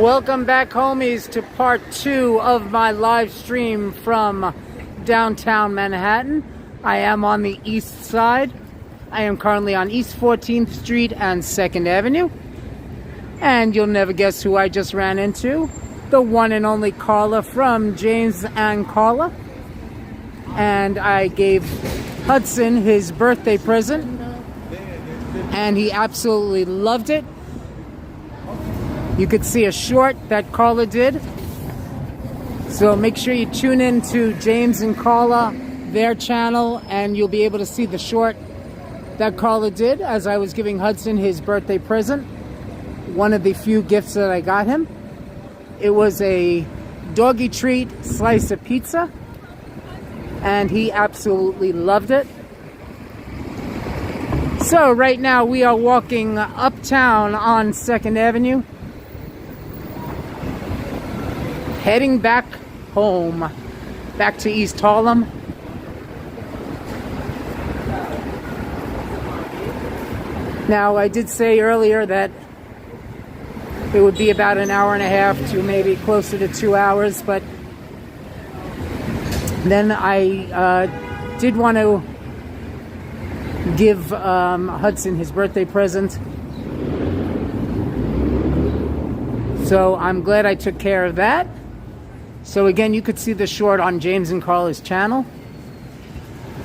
Welcome back, homies, to part 2 of my live stream from downtown Manhattan. I am on the east side. I am currently on East 14th Street and 2nd Avenue. And you'll never guess who I just ran into. The one and only Carla from James and Carla. And I gave Hudson his birthday present. And he absolutely loved it. You could see a short that Carla did. So make sure you tune in to James and Carla, their channel, and you'll be able to see the short that Carla did as I was giving Hudson his birthday present. One of the few gifts that I got him. It was a doggy treat slice of pizza, and he absolutely loved it. So right now we are walking uptown on 2nd Avenue, heading back home, back to East Harlem. Now, I did say earlier that it would be about an hour and a half to maybe closer to 2 hours, but then I did want to give Hudson his birthday present. So I'm glad I took care of that. So again, you could see the short on James and Carla's channel.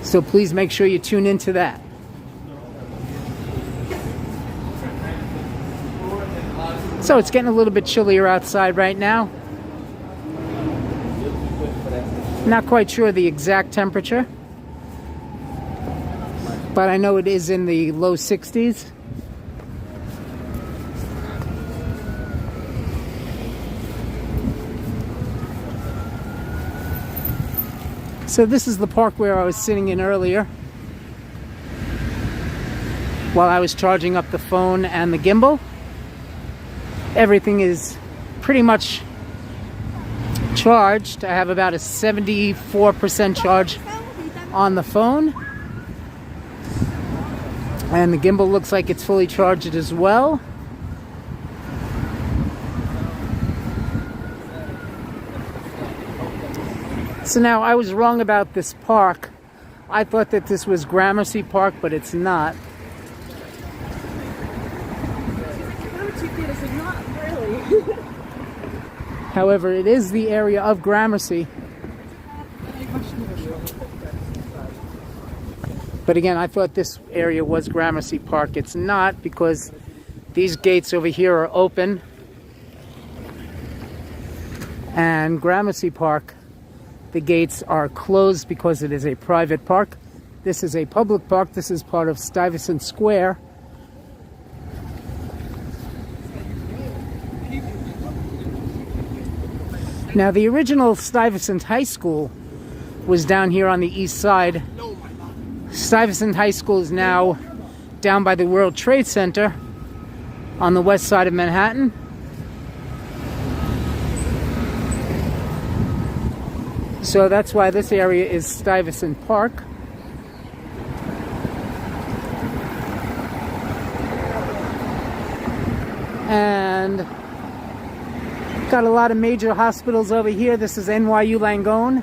So please make sure you tune into that. So it's getting a little bit chillier outside right now. Not quite sure the exact temperature, but I know it is in the low 60s. So this is the park where I was sitting in earlier while I was charging up the phone and the gimbal. Everything is pretty much charged. I have about a 74% charge on the phone. And the gimbal looks like it's fully charged as well. So now, I was wrong about this park. I thought that this was Gramercy Park, but it's not. However, it is the area of Gramercy. But again, I thought this area was Gramercy Park. It's not, because these gates over here are open. And Gramercy Park, the gates are closed because it is a private park. This is a public park. This is part of Stuyvesant Square. Now, the original Stuyvesant High School was down here on the east side. Stuyvesant High School is now down by the World Trade Center on the west side of Manhattan. So that's why this area is Stuyvesant Park. And got a lot of major hospitals over here. This is NYU Langone.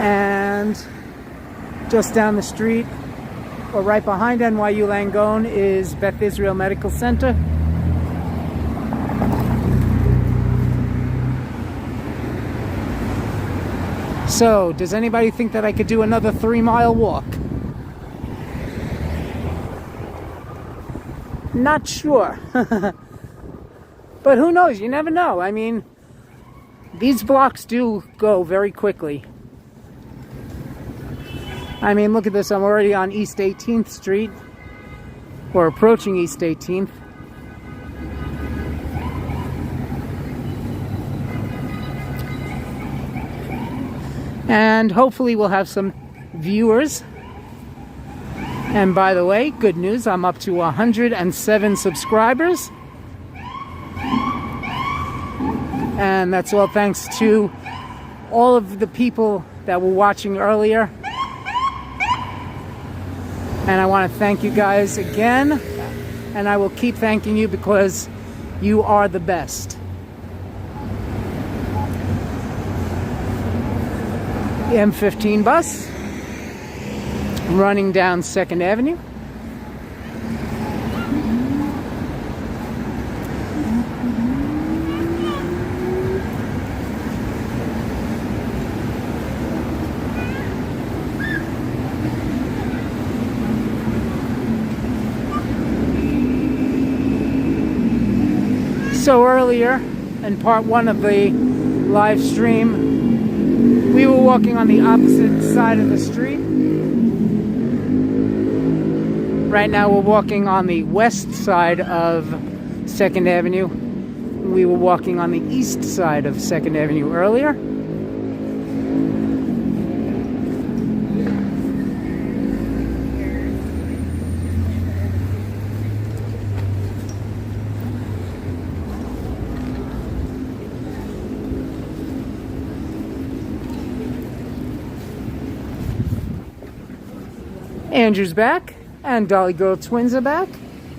And just down the street, or right behind NYU Langone, is Beth Israel Medical Center. So, does anybody think that I could do another 3-mile walk? Not sure. But who knows? You never know. I mean, these blocks do go very quickly. I mean, look at this. I'm already on East 18th Street, or approaching East 18th. And hopefully we'll have some viewers. And by the way, good news, I'm up to 107 subscribers. And that's all thanks to all of the people that were watching earlier. And I want to thank you guys again. And I will keep thanking you, because You are the best. The M15 bus running down 2nd Avenue. So earlier, in part 1 of the live stream, we were walking on the opposite side of the street. Right now we're walking on the west side of 2nd Avenue. We were walking on the east side of 2nd Avenue earlier. Andrew's back, and Dolly Girl Twins are back.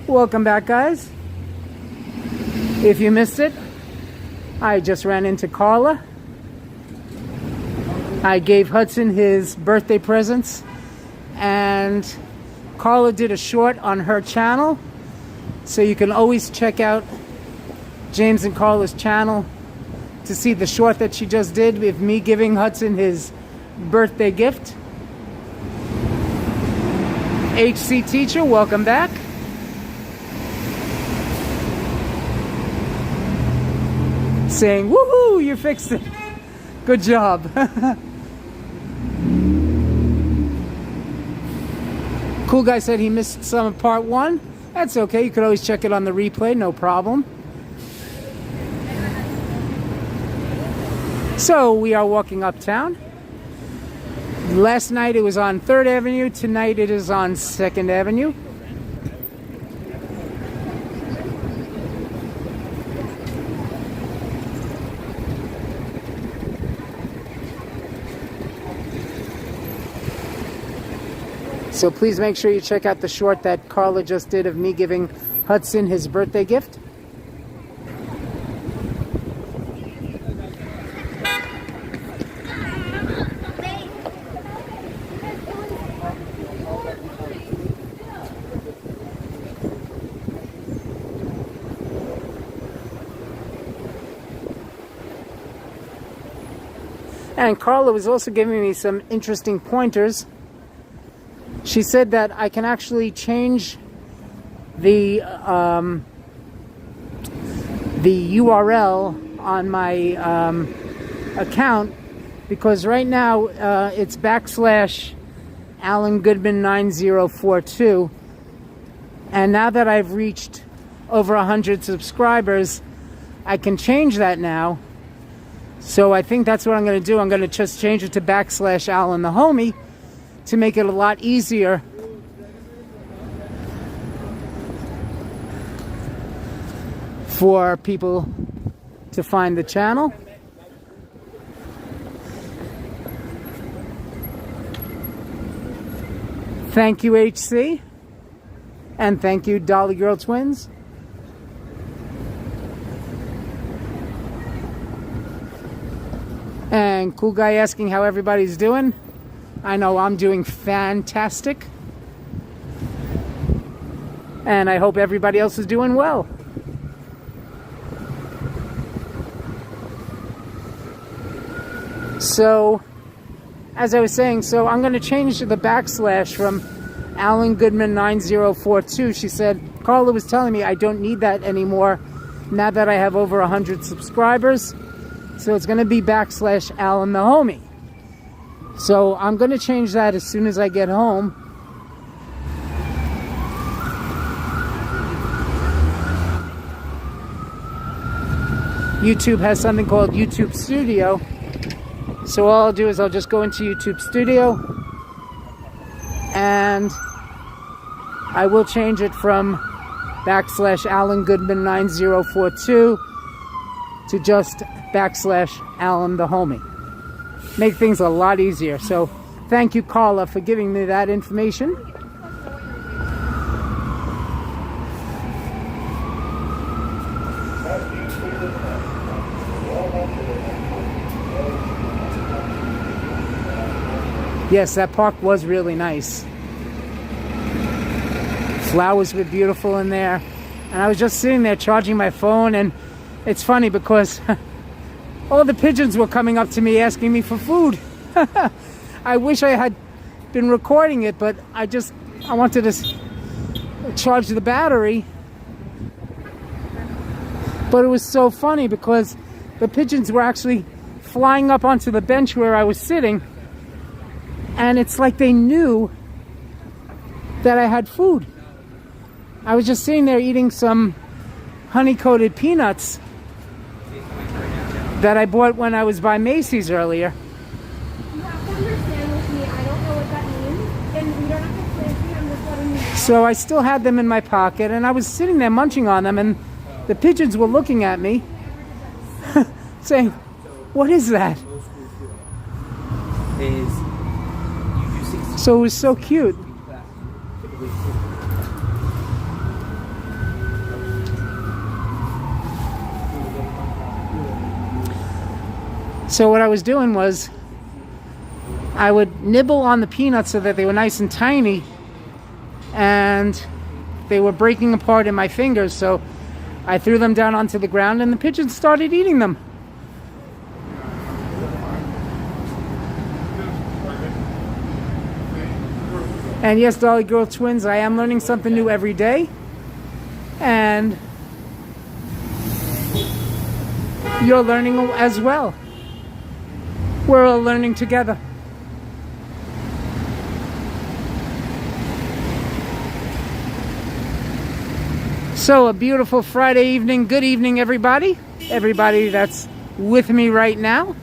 Welcome back, guys. If you missed it, I just ran into Carla. I gave Hudson his birthday presents, and Carla did a short on her channel, so you can always check out James and Carla's channel to see the short that she just did with me giving Hudson his birthday gift. HC teacher, welcome back. Saying, woohoo, you fixed it. Good job. Cool guy said he missed some of part 1. That's okay, you could always check it on the replay, no problem. So we are walking uptown. Last night it was on 3rd Avenue, tonight it is on 2nd Avenue. So please make sure you check out the short that Carla just did of me giving Hudson his birthday gift. And Carla was also giving me some interesting pointers. She said that I can actually change the URL on my account, because right now it's /Alan Goodman 9042, and now that I've reached over 100 subscribers, I can change that now. So I think that's what I'm going to do. I'm going to just change it to /Alan the Homie to make it a lot easier for people to find the channel. Thank you, HC, and thank you, Dolly Girl Twins. And Cool Guy asking how everybody's doing. I know I'm doing fantastic. And I hope everybody else is doing well. So, as I was saying, so I'm going to change the / from Alan Goodman 9042. She said, Carla was telling me I don't need that anymore now that I have over 100 subscribers. So it's going to be / Alan the Homie. So I'm going to change that as soon as I get home. YouTube has something called YouTube Studio. So all I'll do is I'll just go into YouTube Studio and I will change it from / Alan Goodman 9042 to just / Alan the Homie. Make things a lot easier. So thank you, Carla, for giving me that information. Yes, that park was really nice. Flowers were beautiful in there. And I was just sitting there charging my phone, and it's funny because all the pigeons were coming up to me asking me for food. I wish I had been recording it, but I wanted to charge the battery. But it was so funny because the pigeons were actually flying up onto the bench where I was sitting, and it's like they knew that I had food. I was just sitting there eating some honey-coated peanuts that I bought when I was by Macy's earlier. You have to understand with me, I don't know what that means, and we don't have to explain to you, I'm just letting you know. So I still had them in my pocket, and I was sitting there munching on them, and the pigeons were looking at me, saying, "What is that?" So it was so cute. So what I was doing was I would nibble on the peanuts so that they were nice and tiny, and they were breaking apart in my fingers, so I threw them down onto the ground and the pigeons started eating them. And yes, Dolly Girl Twins, I am learning something new every day, and you're learning as well. We're all learning together. So a beautiful Friday evening. Good evening, everybody. Everybody that's with me right now.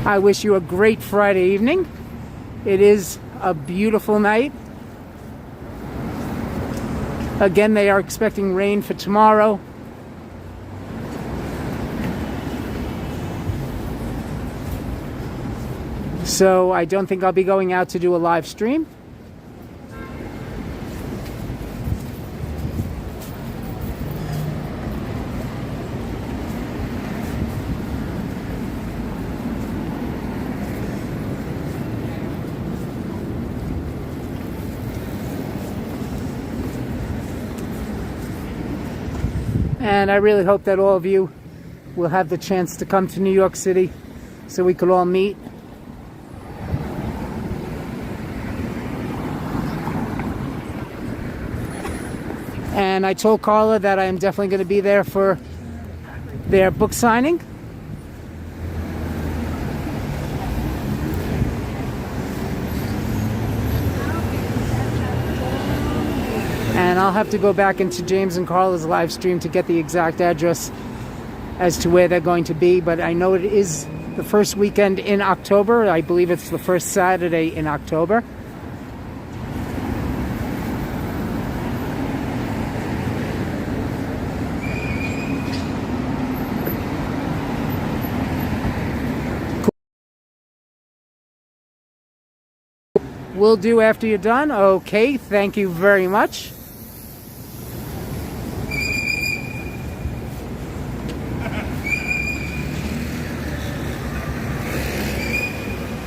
I wish you a great Friday evening. It is a beautiful night. Again, they are expecting rain for tomorrow. So I don't think I'll be going out to do a live stream. And I really hope that all of you will have the chance to come to New York City so we could all meet. And I told Carla that I am definitely going to be there for their book signing. And I'll have to go back into James and Carla's live stream to get the exact address as to where they're going to be. But I know it is the first weekend in October. I believe it's the first Saturday in October. Will do after you're done. Okay, thank you very much.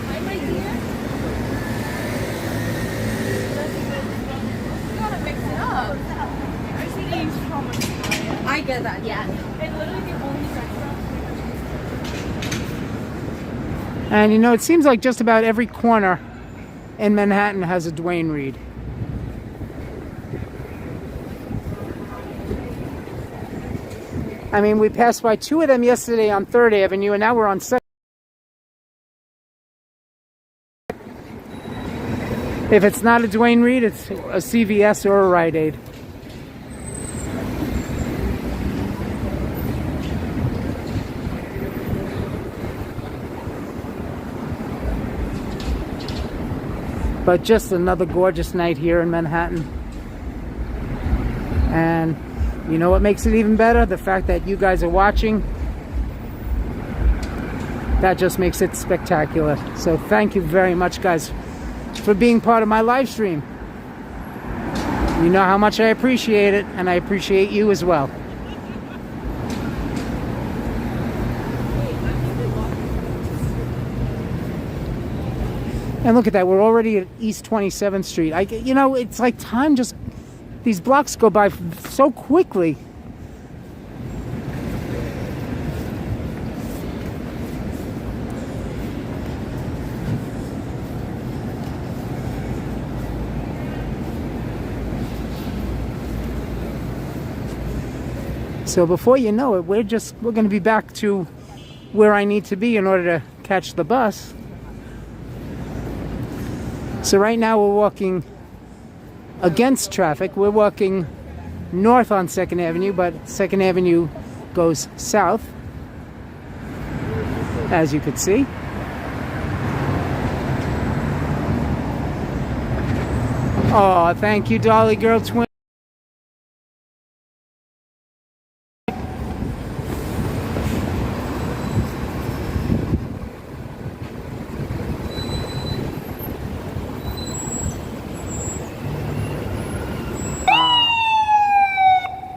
Hi, my dear. You gotta mix it up. I see that you from I get that, yeah. It's literally the only restaurant. And you know, it seems like just about every corner in Manhattan has a Duane Reade. I mean, we passed by two of them yesterday on 3rd Avenue, and now we're on 2nd. If it's not a Duane Reade, it's a CVS or a Rite Aid. But just another gorgeous night here in Manhattan. And you know what makes it even better? The fact that you guys are watching. That just makes it spectacular. So thank you very much, guys, for being part of my live stream. You know how much I appreciate it, and I appreciate you as well. And look at that, we're already at East 27th Street. You know, it's like time just, these blocks go by so quickly. So before you know it, we're going to be back to where I need to be in order to catch the bus. So right now we're walking against traffic. We're walking north on 2nd Avenue, but 2nd Avenue goes south, as you could see. Oh, thank you, Dolly Girl Twin.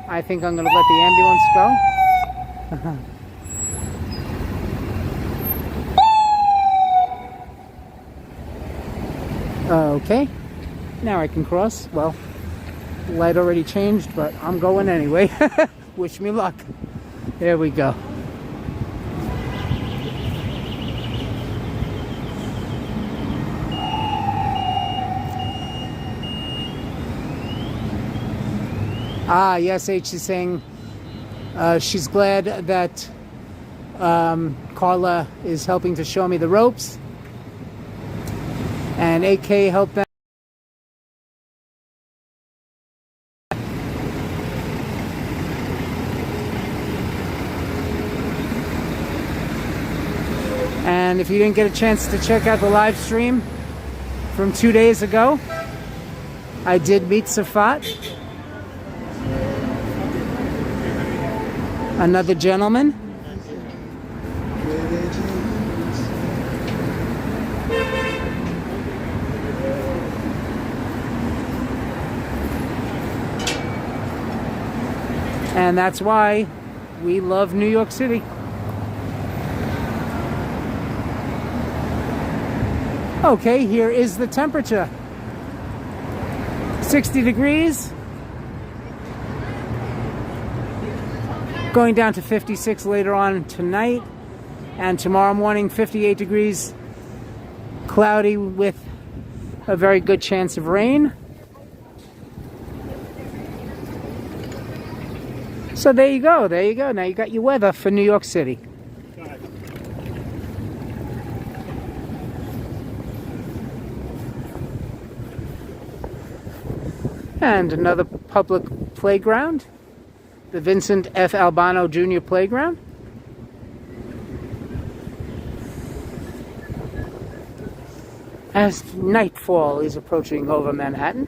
I think I'm going to let the ambulance go. Okay, now I can cross. Well, light already changed, but I'm going anyway. Wish me luck. There we go. Ah, yes, H is saying she's glad that Carla is helping to show me the ropes. And AK helped them. And if you didn't get a chance to check out the live stream from 2 days ago, I did meet Safat. Another gentleman. And that's why we love New York City. Okay, here is the temperature. 60 degrees. Going down to 56 later on tonight, and tomorrow morning 58 degrees, cloudy with a very good chance of rain. So there you go, there you go. Now you got your weather for New York City. And another public playground. The Vincent F. Albano Jr. Playground. As nightfall is approaching over Manhattan.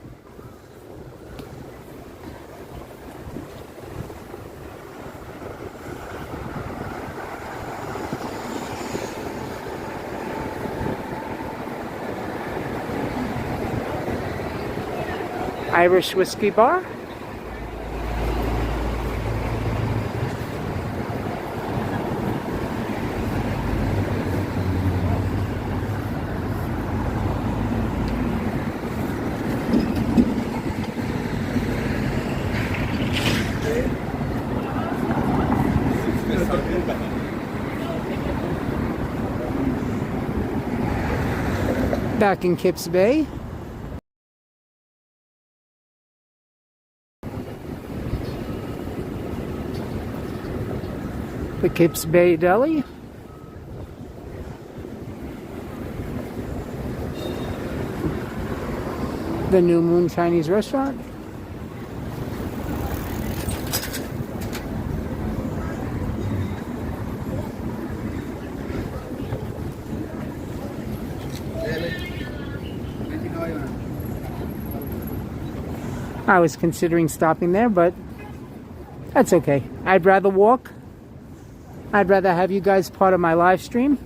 Irish Whiskey Bar. Back in Kips Bay. The Kips Bay Deli. The New Moon Chinese Restaurant. I was considering stopping there, but that's okay. I'd rather walk. I'd rather have you guys part of my live stream.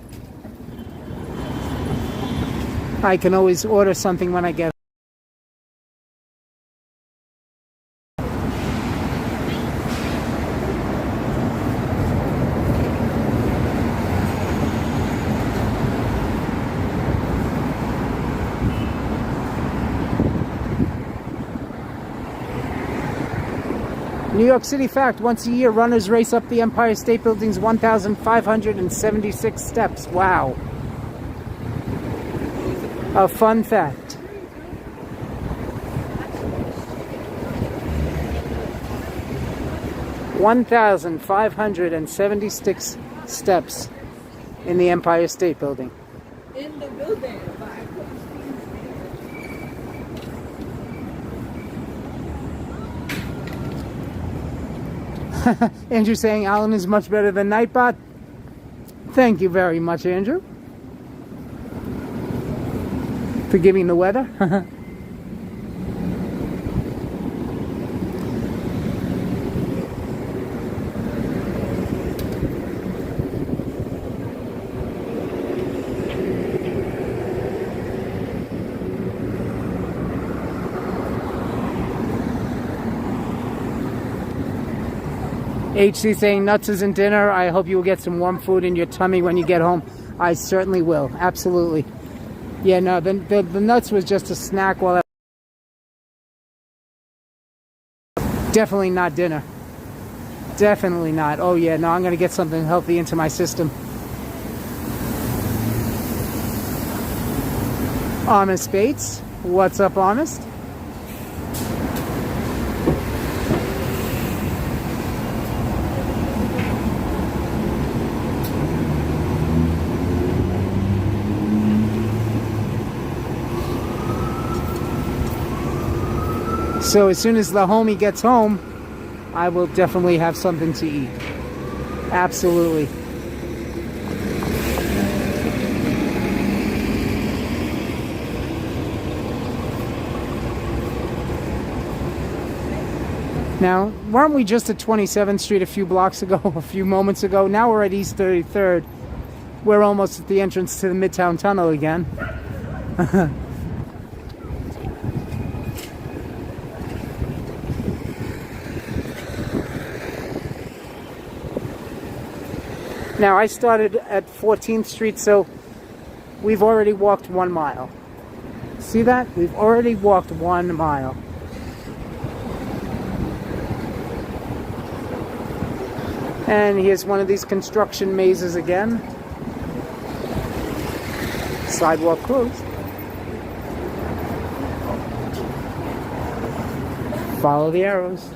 I can always order something when I get New York City fact, once a year, runners race up the Empire State Building's 1,576 steps. Wow. A fun fact. (1,576 steps in the Empire State Building. In the building. Andrew saying Alan is much better than Nightbot. Thank you very much, Andrew. Forgiving the weather. HC saying nuts isn't dinner. I hope you will get some warm food in your tummy when you get home. I certainly will. Absolutely. Yeah, no, the nuts was just a snack while definitely not dinner. Definitely not. Oh yeah, no, I'm going to get something healthy into my system. Honest Bates. What's up, Honest? So as soon as the homie gets home, I will definitely have something to eat. Absolutely. Now, weren't we just at 27th Street a few blocks ago, a few moments ago? Now we're at East 33rd. We're almost at the entrance to the Midtown Tunnel again. Now, I started at 14th Street, so we've already walked 1 mile. See that? We've already walked 1 mile. And here's one of these construction mazes again. Sidewalk closed. Follow the arrows.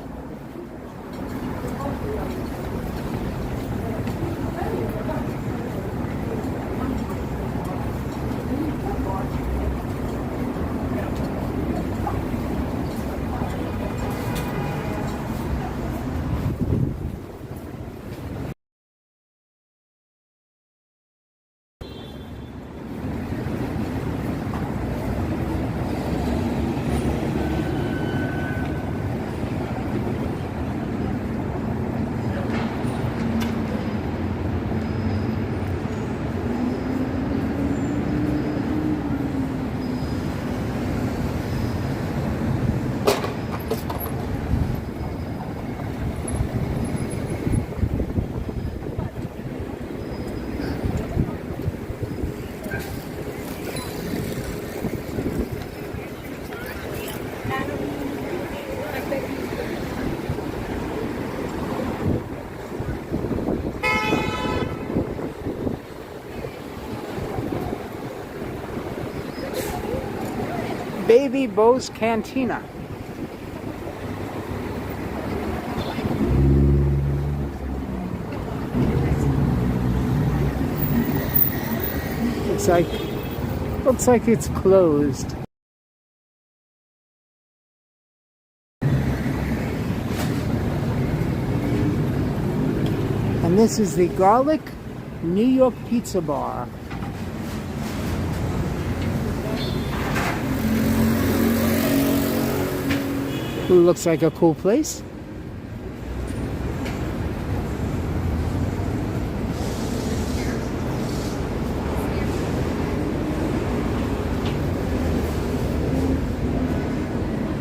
Baby Bo's Cantina. Looks like it's closed. And this is the Garlic New York Pizza Bar. Looks like a cool place.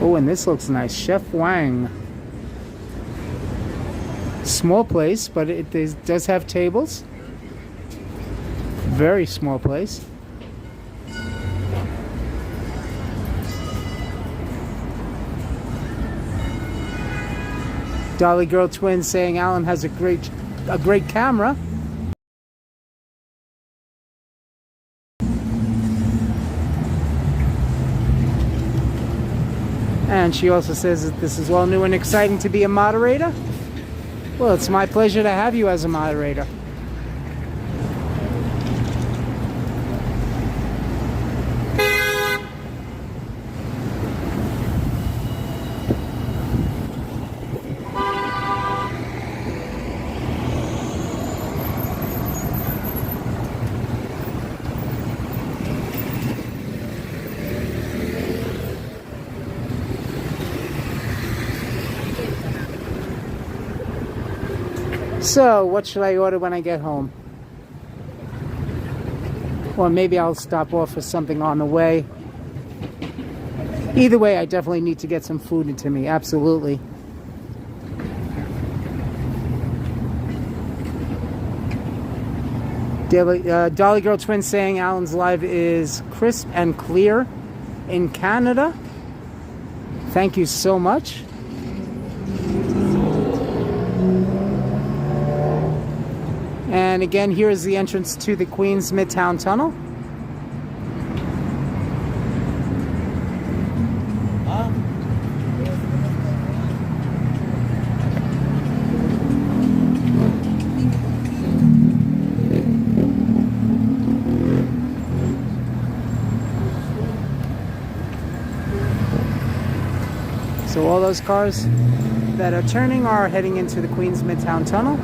Oh, and this looks nice. Chef Wang. Small place, but it does have tables. Very small place. Dolly Girl Twins saying Alan has a great camera. And she also says that this is all new and exciting to be a moderator. Well, it's my pleasure to have you as a moderator. So, what should I order when I get home? Or maybe I'll stop off for something on the way. Either way, I definitely need to get some food into me. Absolutely. Dolly Girl Twin saying Alan's live is crisp and clear in Canada. Thank you so much. And again, here is the entrance to the Queens Midtown Tunnel. So all those cars that are turning are heading into the Queens Midtown Tunnel.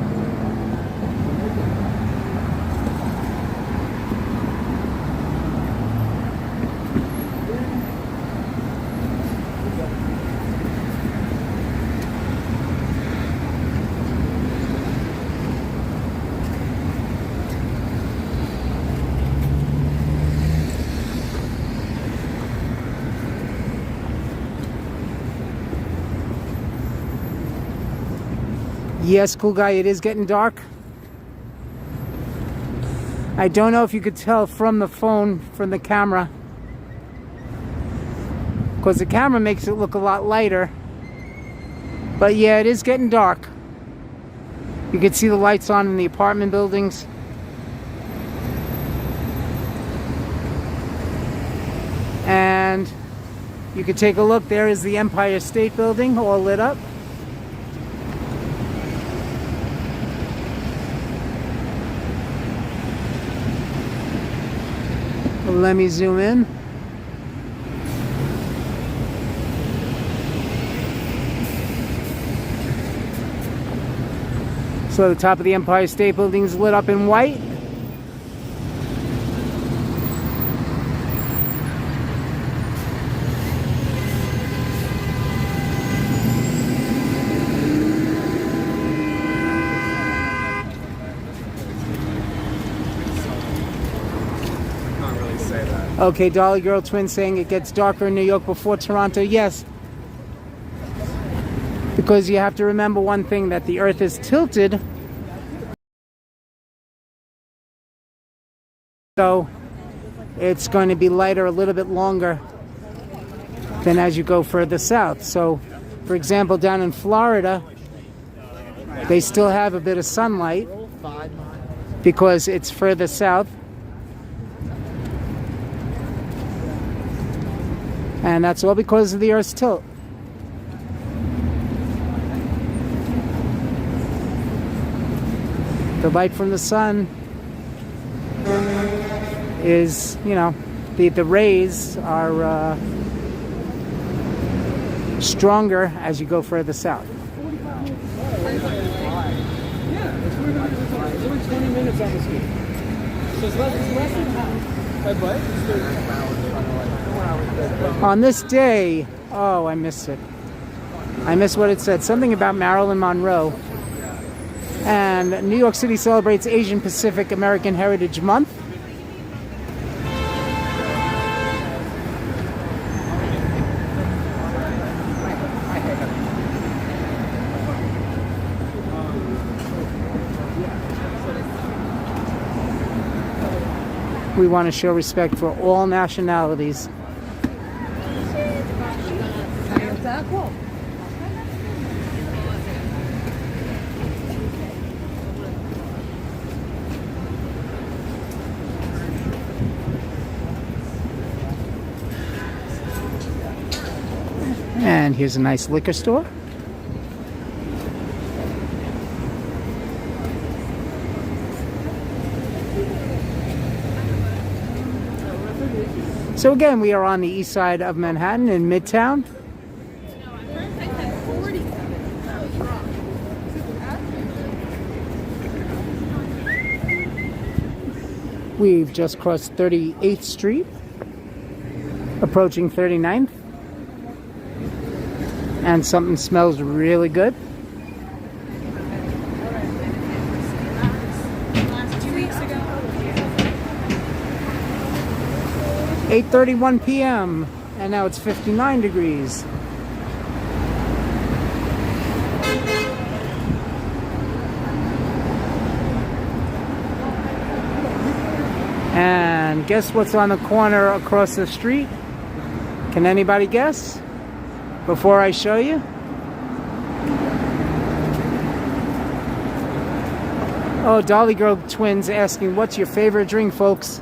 Yes, cool guy, it is getting dark. I don't know if you could tell from the phone, from the camera, because the camera makes it look a lot lighter. But yeah, it is getting dark. You can see the lights on in the apartment buildings. And you can take a look, there is the Empire State Building all lit up. Let me zoom in. So the top of the Empire State Building is lit up in white. Okay, Dolly Girl Twin saying it gets darker in New York before Toronto. Yes. Because you have to remember one thing, that the earth is tilted. So it's going to be lighter a little bit longer than as you go further south. So, for example, down in Florida, they still have a bit of sunlight because it's further south. And that's all because of the Earth's tilt. The light from the sun is, you know, the rays are stronger as you go further south. Yeah, it's 20 minutes on the ski. So it's less than half. On this day, oh, I missed it. I missed what it said. Something about Marilyn Monroe. And New York City celebrates Asian Pacific American Heritage Month. We want to show respect for all nationalities. And here's a nice liquor store. So again, we are on the east side of Manhattan in Midtown. We've just crossed 38th Street, approaching 39th. And something smells really good. 8:31 p.m. and now it's 59 degrees. And guess what's on the corner across the street? Can anybody guess? Before I show you? Oh, Dolly Girl Twins asking, what's your favorite drink, folks?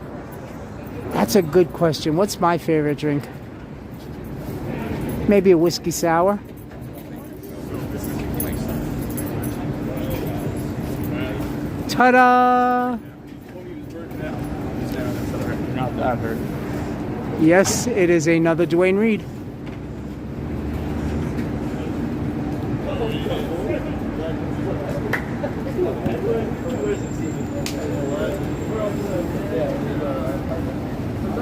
That's a good question. What's my favorite drink? Maybe a whiskey sour. Ta-da! Not that hurt. Yes, it is another Dwayne Reed.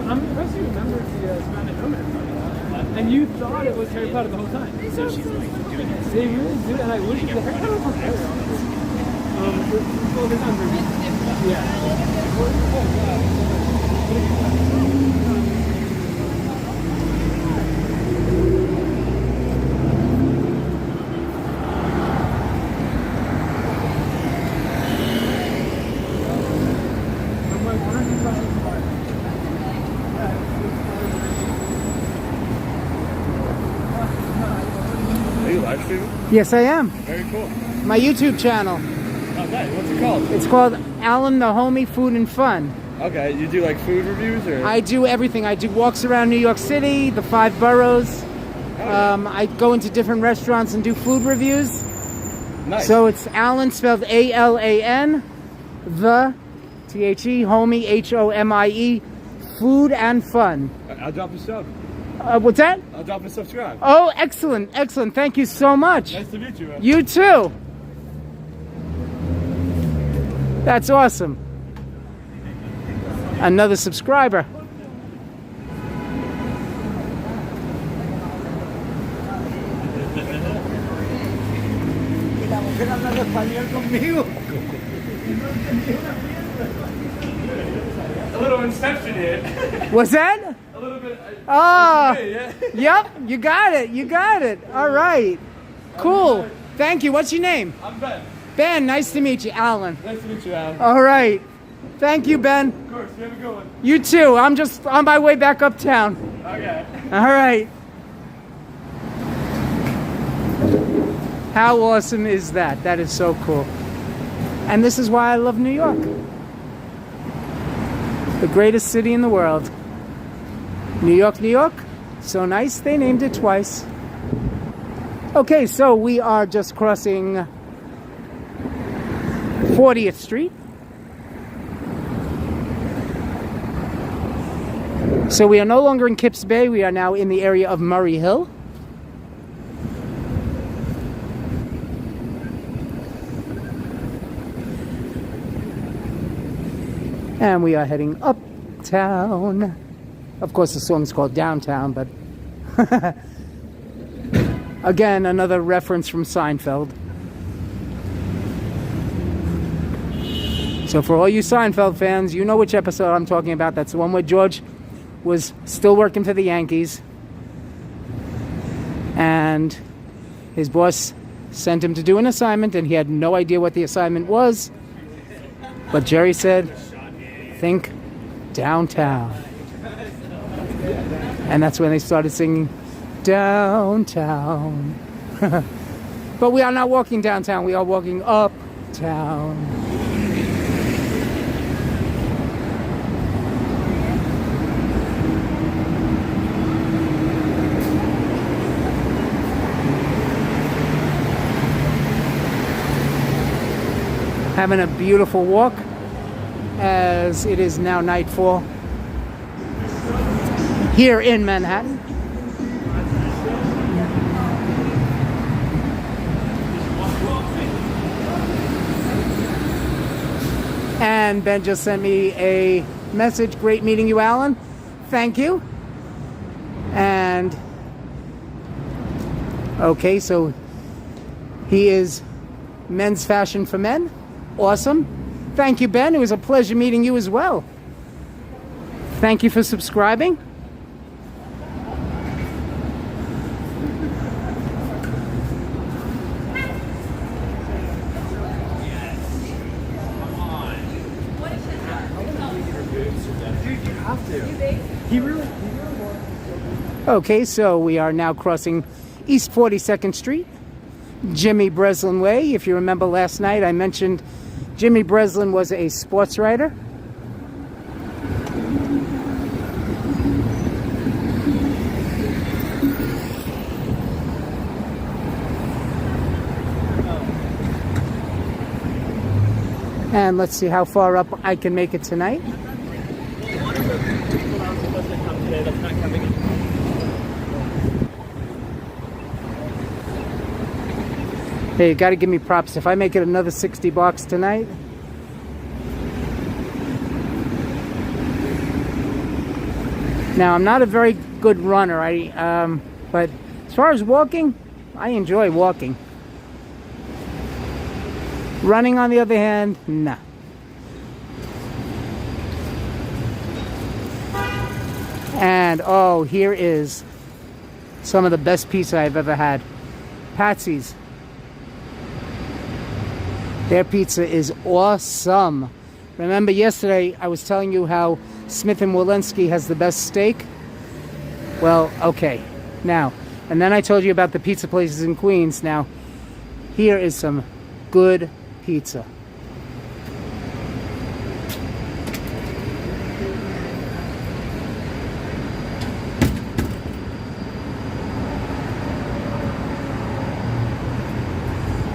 I'm impressed you remembered the Spanish romance. And you thought it was Harry Potter the whole time. So she's like doing it. They really do, and I wish it was Harry Potter from Harry, honestly. Well, they're not very Are you live streaming? Yes, I am. Very cool. My YouTube channel. Okay, what's it called? It's called Alan the Homie Food and Fun. Okay, you do like food reviews or? I do everything. I do walks around New York City, the 5 boroughs. I go into different restaurants and do food reviews. Nice. So it's Alan, spelled A-L-A-N, the, T-H-E, homie, H-O-M-I-E, food and fun. I'll drop a sub. What's that? I'll drop a subscribe. Oh, excellent, excellent. Thank you so much. Nice to meet you, man. You too. That's awesome. Another subscriber. A little inception here. What's that? A little bit. Oh, Yeah. yep, you got it, you got it. All right, cool. Thank you. What's your name? I'm Ben. Ben, nice to meet you, Alan. Nice to meet you, Alan. All right. Thank you, Ben. Of course, you have a good one. You too. I'm just on my way back uptown. Okay. All right. How awesome is that? That is so cool. And this is why I love New York. The greatest city in the world. New York, New York. So nice, they named it twice. Okay, so we are just crossing 40th Street. So we are no longer in Kips Bay, we are now in the area of Murray Hill. And we are heading uptown. Of course, the song's called Downtown, but again, another reference from Seinfeld. So for all you Seinfeld fans, you know which episode I'm talking about. That's the one where George was still working for the Yankees. And his boss sent him to do an assignment, and he had no idea what the assignment was. But Jerry said, think downtown. And that's when they started singing downtown. But we are not walking downtown, we are walking uptown. Having a beautiful walk as it is now nightfall here in Manhattan. And Ben just sent me a message. Great meeting you, Alan. Thank you. And okay, so he is Men's Fashion for Men. Awesome. Thank you, Ben. It was a pleasure meeting you as well. Thank you for subscribing. Okay, so we are now crossing East 42nd Street, Jimmy Breslin Way. If you remember last night, I mentioned Jimmy Breslin was a sports writer. And let's see how far up I can make it tonight. Hey, you got to give me props. If I make it another 60 bucks tonight. Now, I'm not a very good runner, but as far as walking, I enjoy walking. Running, on the other hand, nah. And, oh, here is some of the best pizza I've ever had. Patsy's. Their pizza is awesome. Remember yesterday I was telling you how Smith & Wollensky has the best steak? Well, okay. Now, and then I told you about the pizza places in Queens. Now, here is some good pizza.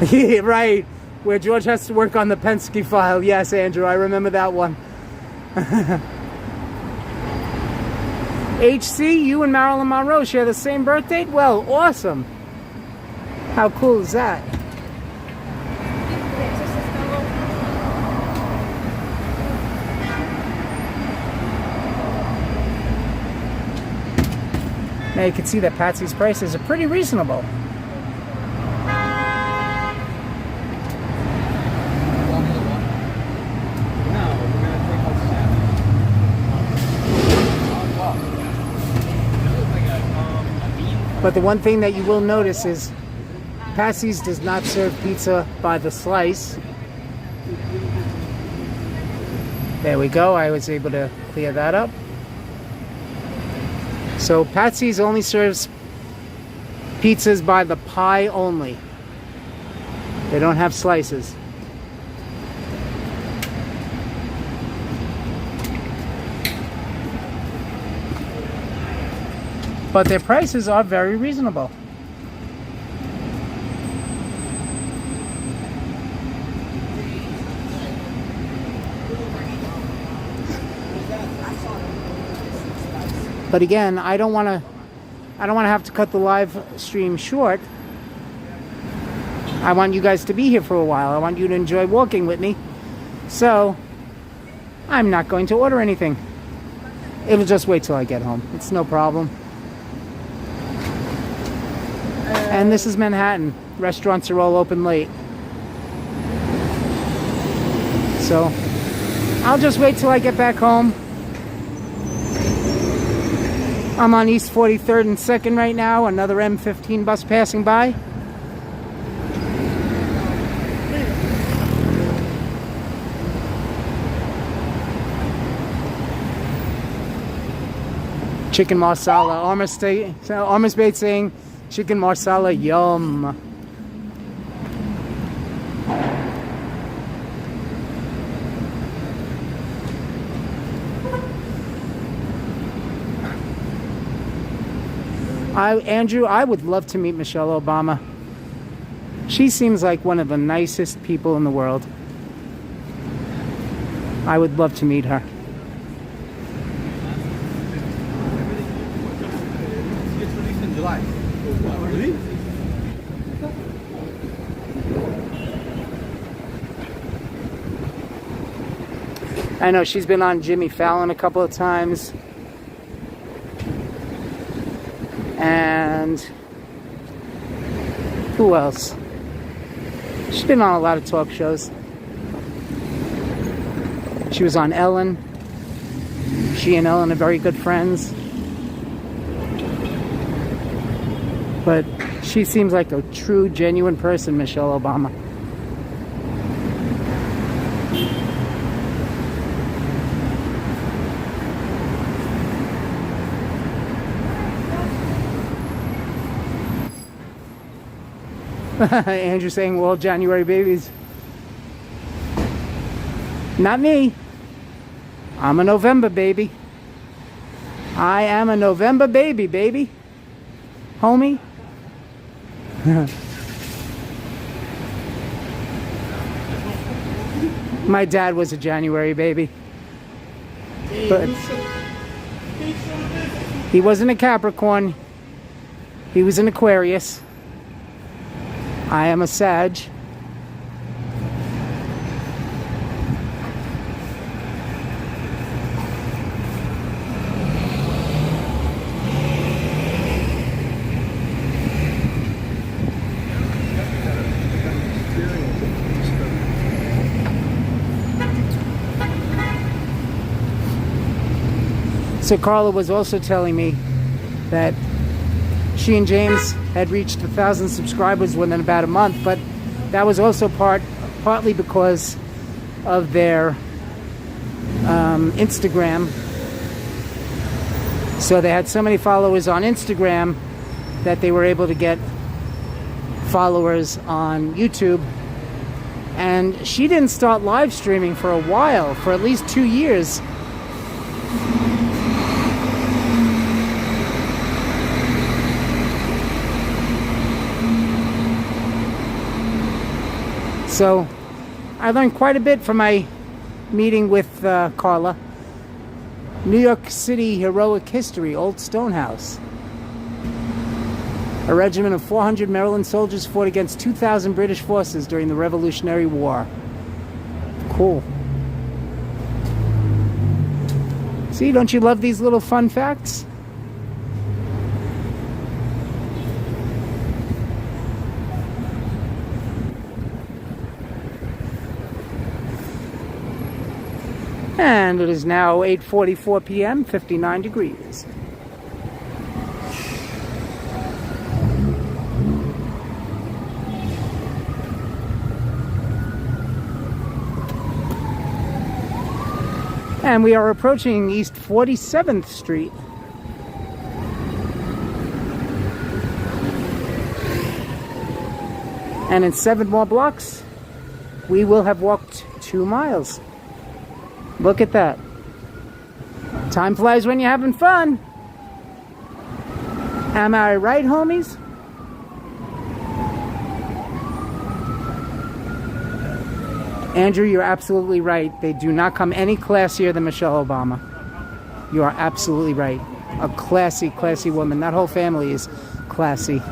Yeah, right. Where George has to work on the Penske file. Yes, Andrew, I remember that one. HC, you and Marilyn Monroe share the same birth date? Well, awesome. How cool is that? Now you can see that Patsy's prices are pretty reasonable. But the one thing that you will notice is Patsy's does not serve pizza by the slice. There we go. I was able to clear that up. So Patsy's only serves pizzas by the pie only. They don't have slices. But their prices are very reasonable. But again, I don't want to have to cut the live stream short. I want you guys to be here for a while. I want you to enjoy walking with me. So, I'm not going to order anything. It'll just wait till I get home. It's no problem. And this is Manhattan. Restaurants are all open late. So, I'll just wait till I get back home. I'm on East 43rd and 2nd right now. Another M15 bus passing by. Chicken marsala. Armor's Bait saying chicken marsala, yum. Andrew, I would love to meet Michelle Obama. She seems like one of the nicest people in the world. I would love to meet her. It's released in July. Really? I know she's been on Jimmy Fallon a couple of times. And who else? She's been on a lot of talk shows. She was on Ellen. She and Ellen are very good friends. But she seems like a true, genuine person, Michelle Obama. Andrew saying we're all January babies. Not me. I'm a November baby. I am a November baby, baby. Homie. My dad was a January baby. But he wasn't a Capricorn. He was an Aquarius. I am a Sag. So Carla was also telling me that she and James had reached 1,000 subscribers within about a month, but that was also partly because of their Instagram. So they had so many followers on Instagram that they were able to get followers on YouTube. And she didn't start live streaming for a while, for at least 2 years. So I learned quite a bit from my meeting with Carla. New York City heroic history, Old Stone House. A regiment of 400 Maryland soldiers fought against 2,000 British forces during the Revolutionary War. Cool. See, don't you love these little fun facts? And it is now 8:44 p.m., 59 degrees. And we are approaching East 47th Street. And in 7 more blocks, we will have walked 2 miles. Look at that. Time flies when you're having fun. Am I right, homies? Andrew, you're absolutely right. They do not come any classier than Michelle Obama. You are absolutely right. A classy, classy woman. That whole family is classy.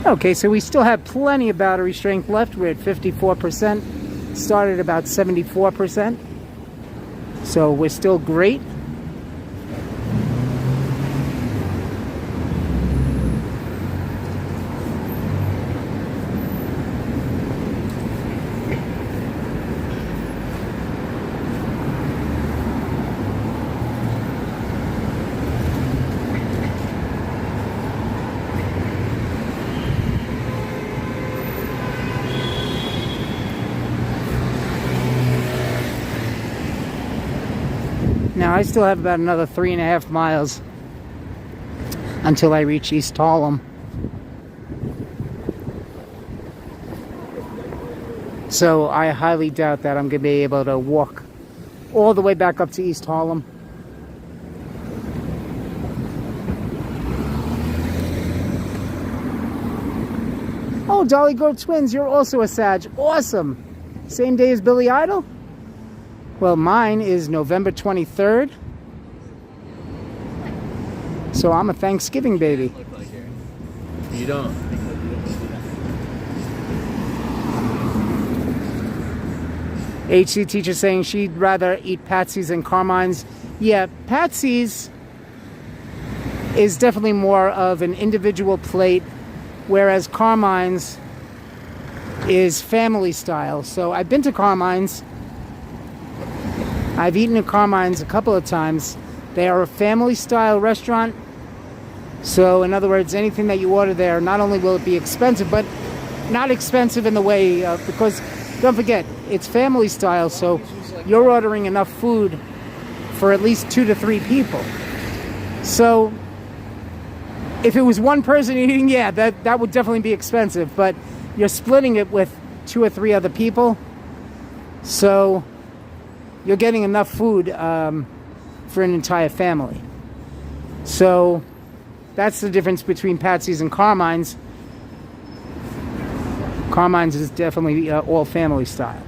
Okay, so we still have plenty of battery strength left. We're at 54%. Started at about 74%. So we're still great. Now I still have about another 3.5 miles until I reach East Harlem. So I highly doubt that I'm going to be able to walk all the way back up to East Harlem. Oh, Dolly Girl Twins, you're also a Sag. Awesome. Same day as Billy Idol? Well, mine is November 23rd. So I'm a Thanksgiving baby. You don't. HC teacher saying she'd rather eat Patsy's than Carmine's. Yeah, Patsy's is definitely more of an individual plate, whereas Carmine's is family style. So I've been to Carmine's. I've eaten at Carmine's a couple of times. They are a family style restaurant. So in other words, anything that you order there, not only will it be expensive, but not expensive in the way, because don't forget, it's family style, so you're ordering enough food for at least 2 to 3 people. So if it was one person eating, yeah, that would definitely be expensive, but you're splitting it with 2 or 3 other people, so you're getting enough food for an entire family. So that's the difference between Patsy's and Carmine's. Carmine's is definitely all family style.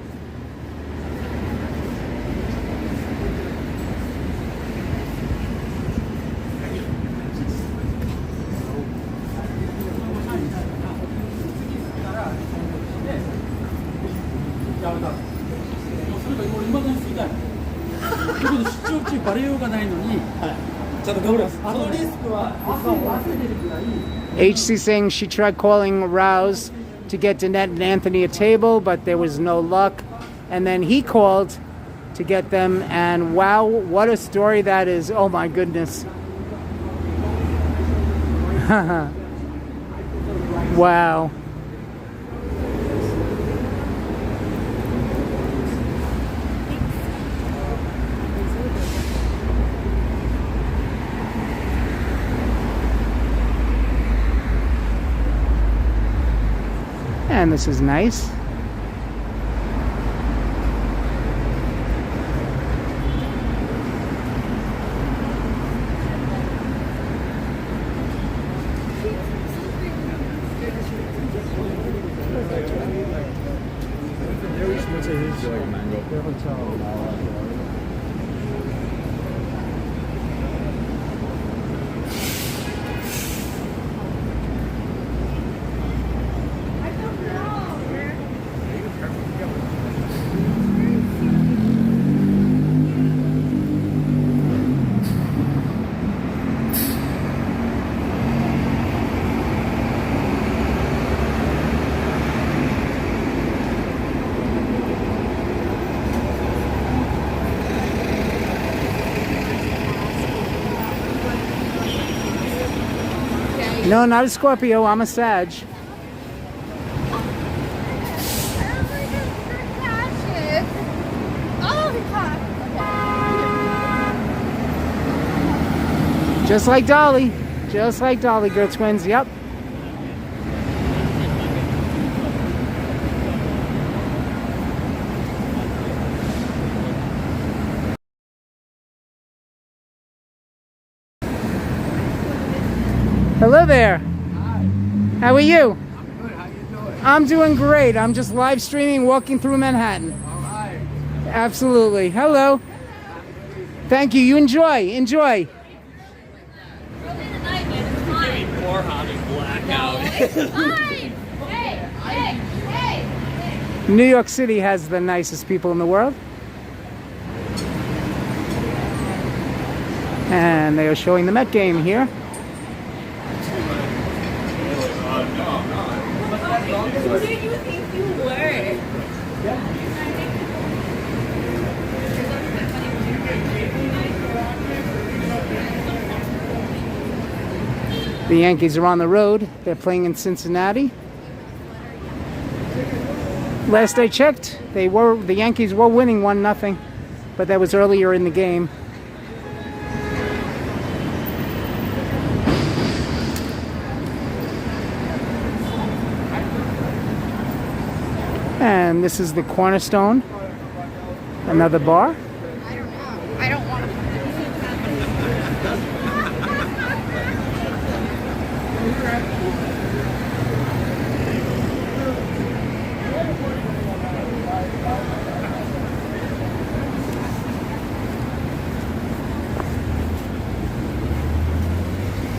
HC saying she tried calling Rouse to get Danette and Anthony a table, but there was no luck. And then he called to get them, and wow, what a story that is. Oh my goodness. Wow. And this is nice. No, not a Scorpio. I'm a Sag. Just like Dolly. Just like Dolly Girl Twins. Yep. Hello there. Hi. How are you? I'm good. How you doing? I'm doing great. I'm just live streaming, walking through Manhattan. All right. Absolutely. Hello. Thank you. You enjoy. Enjoy. More hot and blackout. New York City has the nicest people in the world. And they are showing the Met game here. Who do you think you were? The Yankees are on the road. They're playing in Cincinnati. Last I checked, the Yankees were winning 1-0, but that was earlier in the game. And this is the Cornerstone, another bar. I don't know. I don't want to.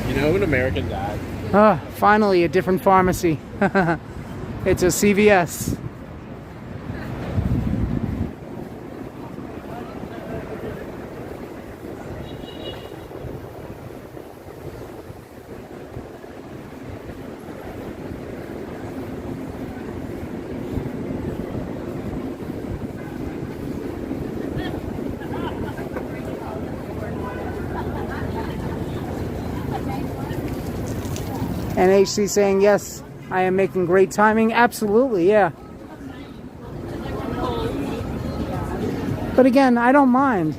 You know an American Dad? Ah, finally a different pharmacy. It's a CVS. And HC saying, yes, I am making great timing. Absolutely, yeah. But again, I don't mind.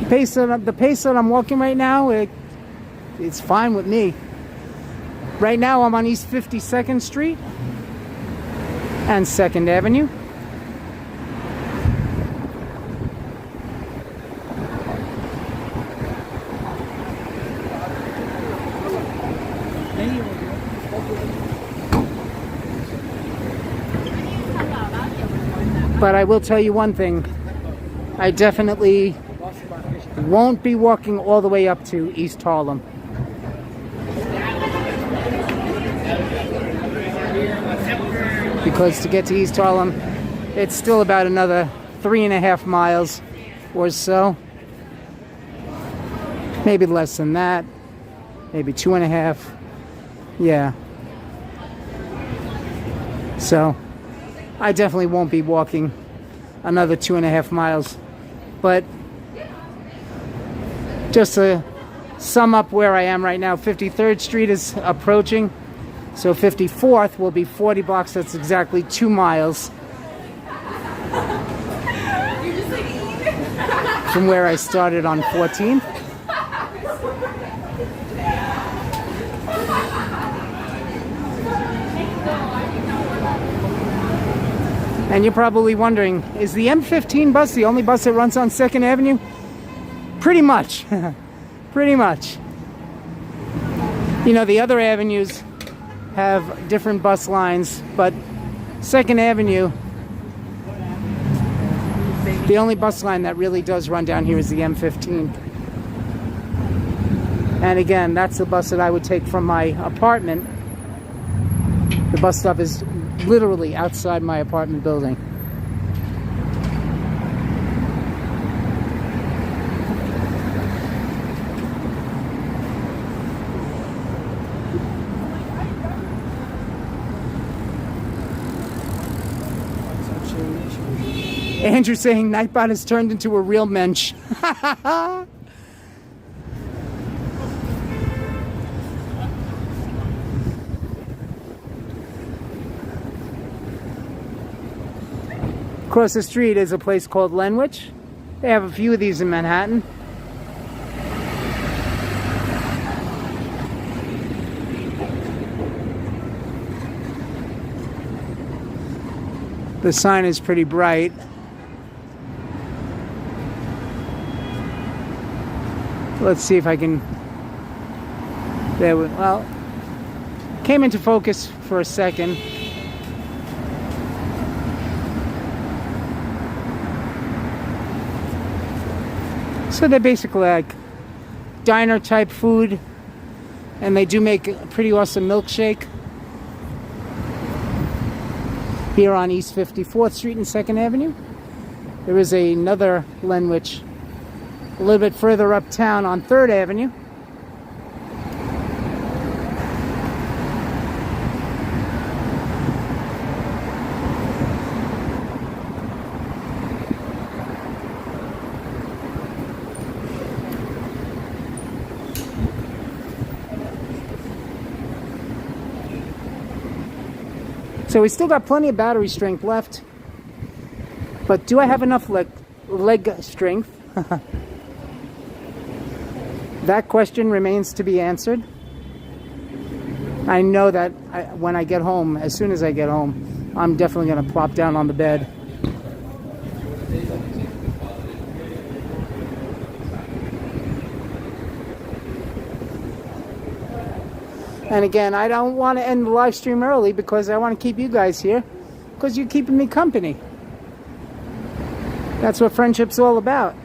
The pace that I'm walking right now, it's fine with me. Right now I'm on East 52nd Street and 2nd Avenue. But I will tell you one thing, I definitely won't be walking all the way up to East Harlem. Because to get to East Harlem, it's still about another 3.5 miles or so. Maybe less than that, maybe 2.5. Yeah. So I definitely won't be walking another 2.5 miles. But just to sum up where I am right now, 53rd Street is approaching. So 54th will be 40 blocks. That's exactly 2 miles from where I started on 14th. And you're probably wondering, is the M15 bus the only bus that runs on 2nd Avenue? Pretty much. Pretty much. You know, the other avenues have different bus lines, but 2nd Avenue, the only bus line that really does run down here is the M15. And again, that's the bus that I would take from my apartment. The bus stop is literally outside my apartment building. Andrew saying Nightbot has turned into a real mensch. Across the street is a place called Lenwich. They have a few of these in Manhattan. The sign is pretty bright. Let's see if I can. There we, well, came into focus for a second. So they're basically like diner type food, and they do make a pretty awesome milkshake here on East 54th Street and 2nd Avenue. There is another Lenwich a little bit further uptown on 3rd Avenue. So we still got plenty of battery strength left. But do I have enough leg strength? That question remains to be answered. I know that when I get home, as soon as I get home, I'm definitely going to plop down on the bed. And again, I don't want to end the live stream early because I want to keep you guys here because you're keeping me company. That's what friendship's all about.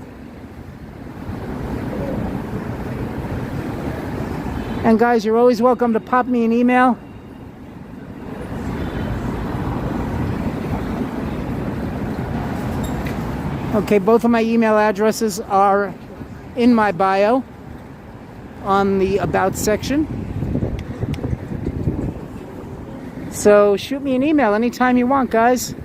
And guys, you're always welcome to pop me an email. Okay, both of my email addresses are in my bio on the About section. So shoot me an email anytime you want, guys.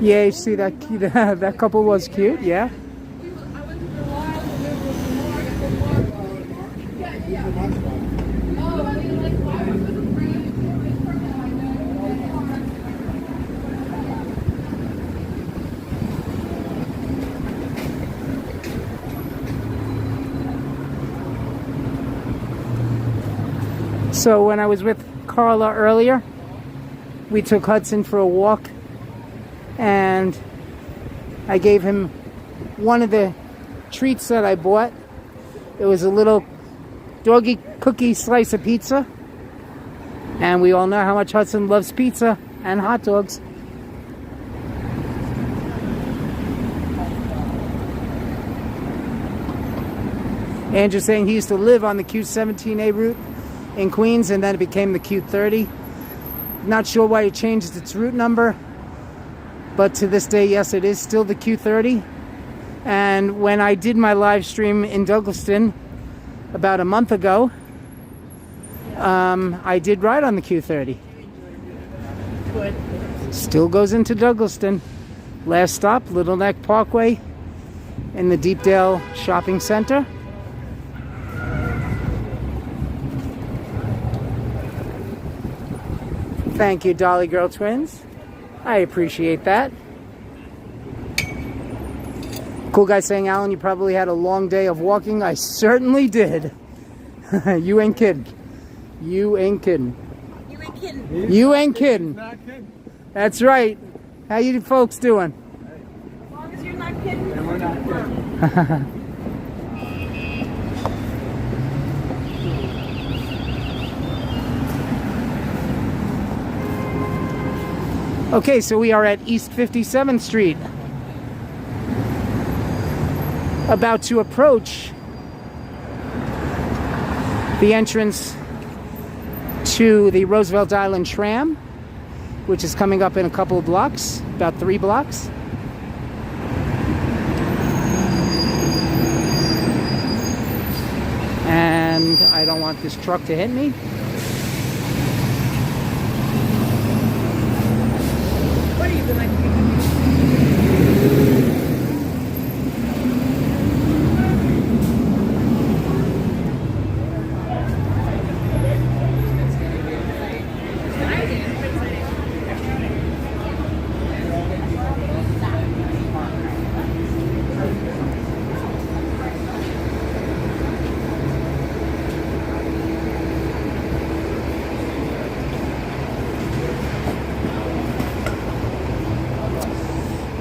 Yeah, you see that that couple was cute, yeah. So when I was with Carla earlier, we took Hudson for a walk, and I gave him one of the treats that I bought. It was a little doggy cookie slice of pizza, and we all know how much Hudson loves pizza and hot dogs. Andrew's saying he used to live on the Q17A route in Queens, and then it became the Q30. Not sure why it changed its route number, but to this day, yes, it is still the Q30. And when I did my live stream in Douglaston about a month ago, I did ride on the Q30. Good. Still goes into Douglaston. Last stop, Little Neck Parkway in the Deepdale Shopping Center. Thank you, Dolly Girl Twins. I appreciate that. Cool guy saying, Alan, you probably had a long day of walking. I certainly did. You ain't kidding. You ain't kidding. You ain't kidding. You ain't kidding. Not kidding. That's right. How you folks doing? As long as you're not kidding. And we're not kidding. Okay, so we are at East 57th Street. About to approach the entrance to the Roosevelt Island Tram, which is coming up in a couple of blocks, about 3 blocks. And I don't want this truck to hit me. What are you doing?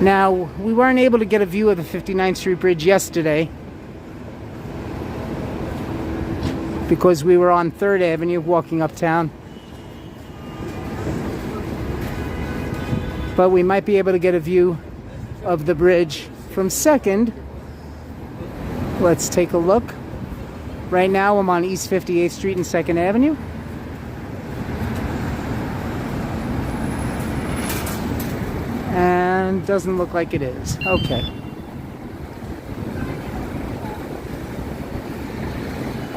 Now, we weren't able to get a view of the 59th Street Bridge yesterday because we were on 3rd Avenue walking uptown. But we might be able to get a view of the bridge from 2nd. Let's take a look. Right now I'm on East 58th Street and 2nd Avenue. And doesn't look like it is. Okay.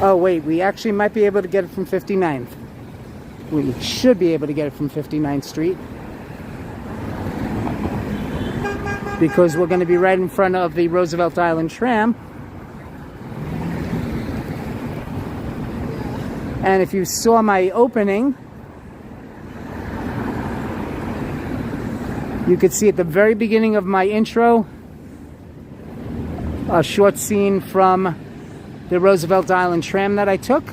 Oh wait, we actually might be able to get it from 59th. We should be able to get it from 59th Street. because we're going to be right in front of the Roosevelt Island Tram. And if you saw my opening, you could see at the very beginning of my intro a short scene from the Roosevelt Island Tram that I took.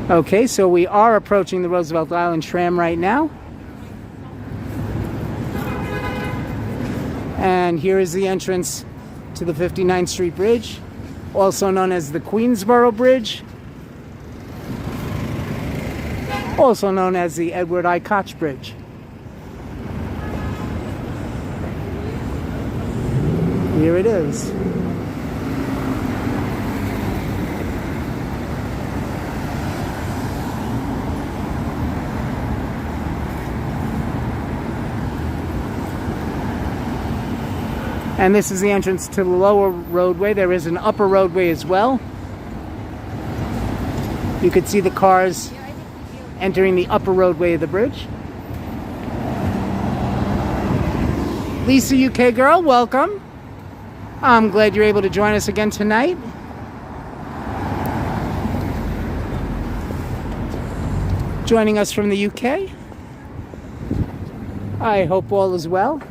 Okay, so we are approaching the Roosevelt Island Tram right now. And here is the entrance to the 59th Street Bridge, also known as the Queensborough Bridge, also known as the Edward I. Koch Bridge. Here it is. And this is the entrance to the lower roadway. There is an upper roadway as well. You could see the cars entering the upper roadway of the bridge. Lisa, UK girl, welcome. I'm glad you're able to join us again tonight. Joining us from the UK. I hope all is well.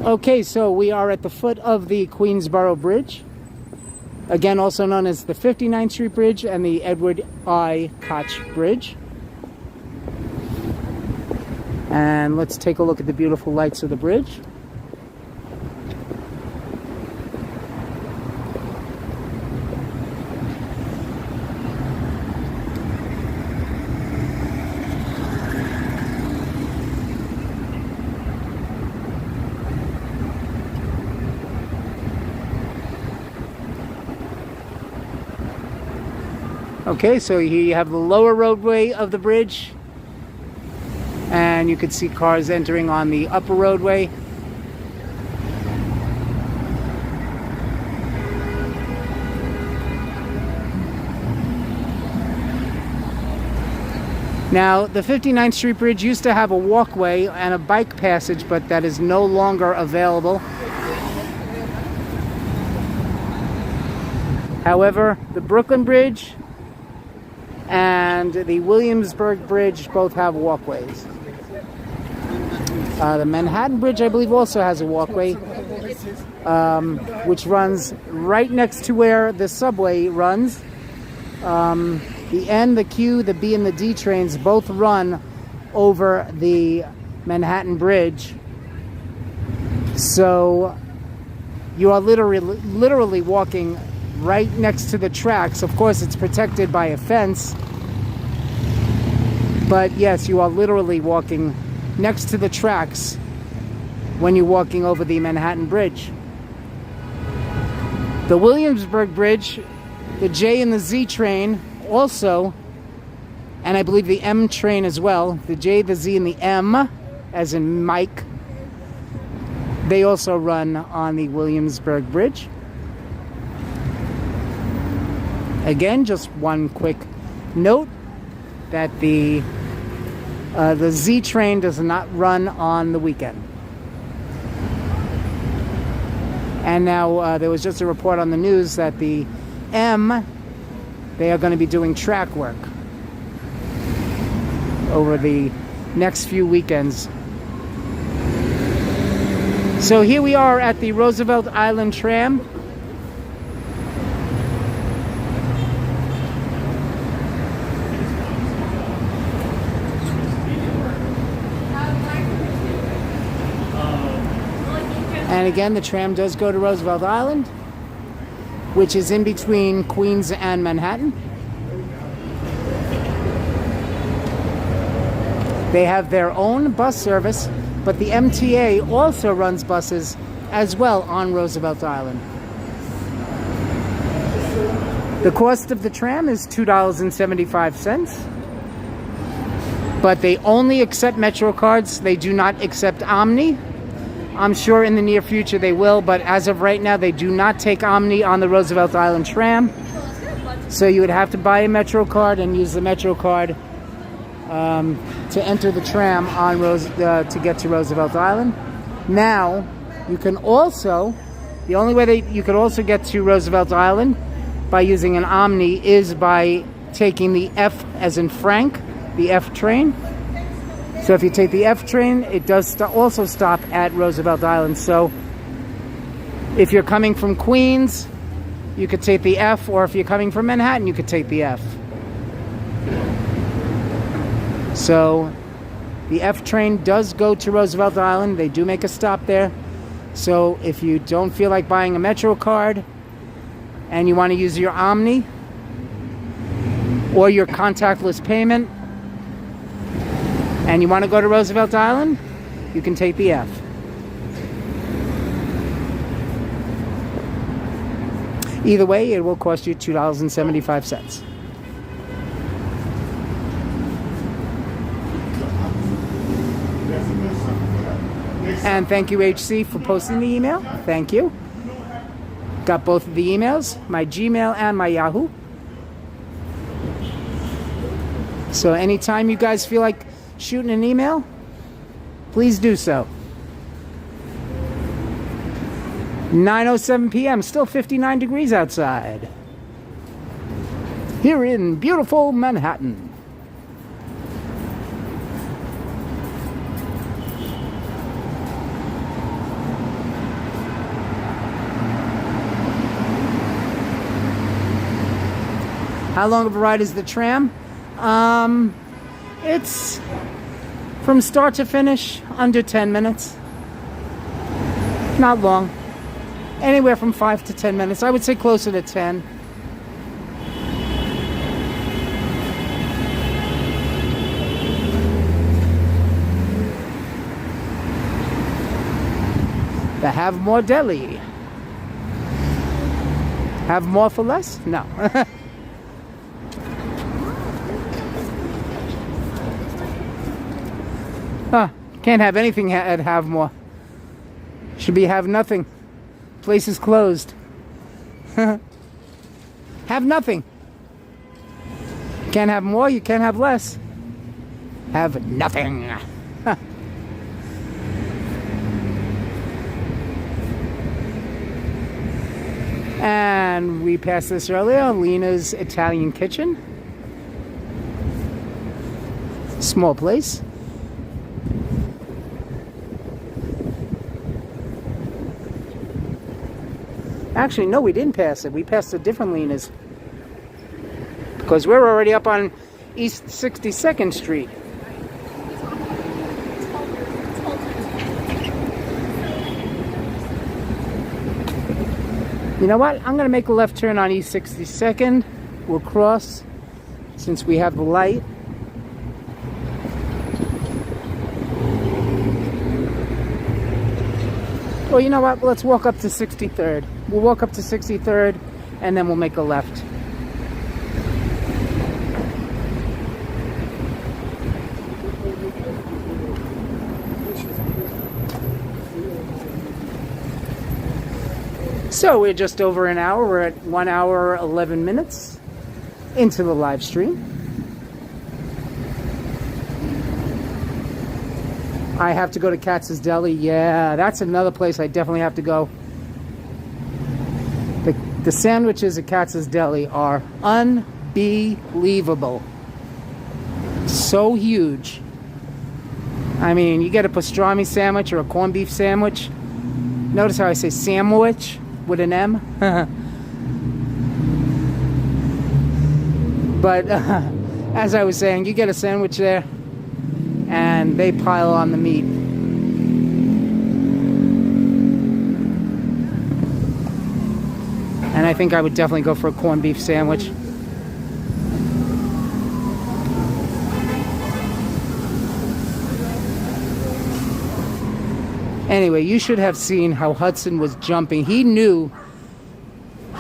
Okay, so we are at the foot of the Queensborough Bridge, again also known as the 59th Street Bridge and the Edward I. Koch Bridge. And let's take a look at the beautiful lights of the bridge. Okay, so here you have the lower roadway of the bridge, and you can see cars entering on the upper roadway. Now, the 59th Street Bridge used to have a walkway and a bike passage, but that is no longer available. However, the Brooklyn Bridge and the Williamsburg Bridge both have walkways. The Manhattan Bridge, I believe, also has a walkway, which runs right next to where the subway runs. The N, the Q, the B, and the D trains both run over the Manhattan Bridge. So you are literally walking right next to the tracks. Of course, it's protected by a fence, but yes, you are literally walking next to the tracks when you're walking over the Manhattan Bridge. The Williamsburg Bridge, the J and the Z train also, and I believe the M train as well, the J, the Z, and the M, as in Mike, they also run on the Williamsburg Bridge. Again, just one quick note that the Z train does not run on the weekend. And now there was just a report on the news that the M, they are going to be doing track work over the next few weekends. So here we are at the Roosevelt Island Tram. And again, the tram does go to Roosevelt Island, which is in between Queens and Manhattan. They have their own bus service, but the MTA also runs buses as well on Roosevelt Island. The cost of the tram is $2.75, but they only accept Metro cards. They do not accept Omni. I'm sure in the near future they will, but as of right now, they do not take Omni on the Roosevelt Island Tram. So you would have to buy a Metro card and use the Metro card to enter the tram on to get to Roosevelt Island. Now, you can also, the only way that you could also get to Roosevelt Island by using an Omni is by taking the F as in Frank, the F train. So if you take the F train, it does also stop at Roosevelt Island. So if you're coming from Queens, you could take the F, or if you're coming from Manhattan, you could take the F. So the F train does go to Roosevelt Island. They do make a stop there. So if you don't feel like buying a Metro card and you want to use your Omni or your contactless payment and you want to go to Roosevelt Island, you can take the F. Either way, it will cost you $2.75. And thank you, HC, for posting the email. Thank you. Got both of the emails, my Gmail and my Yahoo. So anytime you guys feel like shooting an email, please do so. 9:07 p.m., still 59 degrees outside. Here in beautiful Manhattan. How long of a ride is the tram? It's from start to finish, under 10 minutes. Not long. Anywhere from 5 to 10 minutes. I would say closer to 10. The Have More Deli. Have more for less? No. Can't have anything at Have More. Should be Have Nothing. Place is closed. Have nothing. Can't have more, you can't have less. Have nothing. And we passed this earlier, Lena's Italian Kitchen. Small place. Actually, no, we didn't pass it. We passed a different Lena's. Because we're already up on East 62nd Street. You know what? I'm going to make a left turn on East 62nd. We'll cross since we have the light. Well, you know what? Let's walk up to 63rd. We'll walk up to 63rd, and then we'll make a left. So we're just over an hour. We're at 1 hour, 11 minutes into the live stream. I have to go to Katz's Deli. Yeah, that's another place I definitely have to go. The sandwiches at Katz's Deli are unbelievable. So huge. I mean, you get a pastrami sandwich or a corned beef sandwich. Notice how I say sandwich with an M. But as I was saying, you get a sandwich there and they pile on the meat. And I think I would definitely go for a corned beef sandwich. Anyway, you should have seen how Hudson was jumping. He knew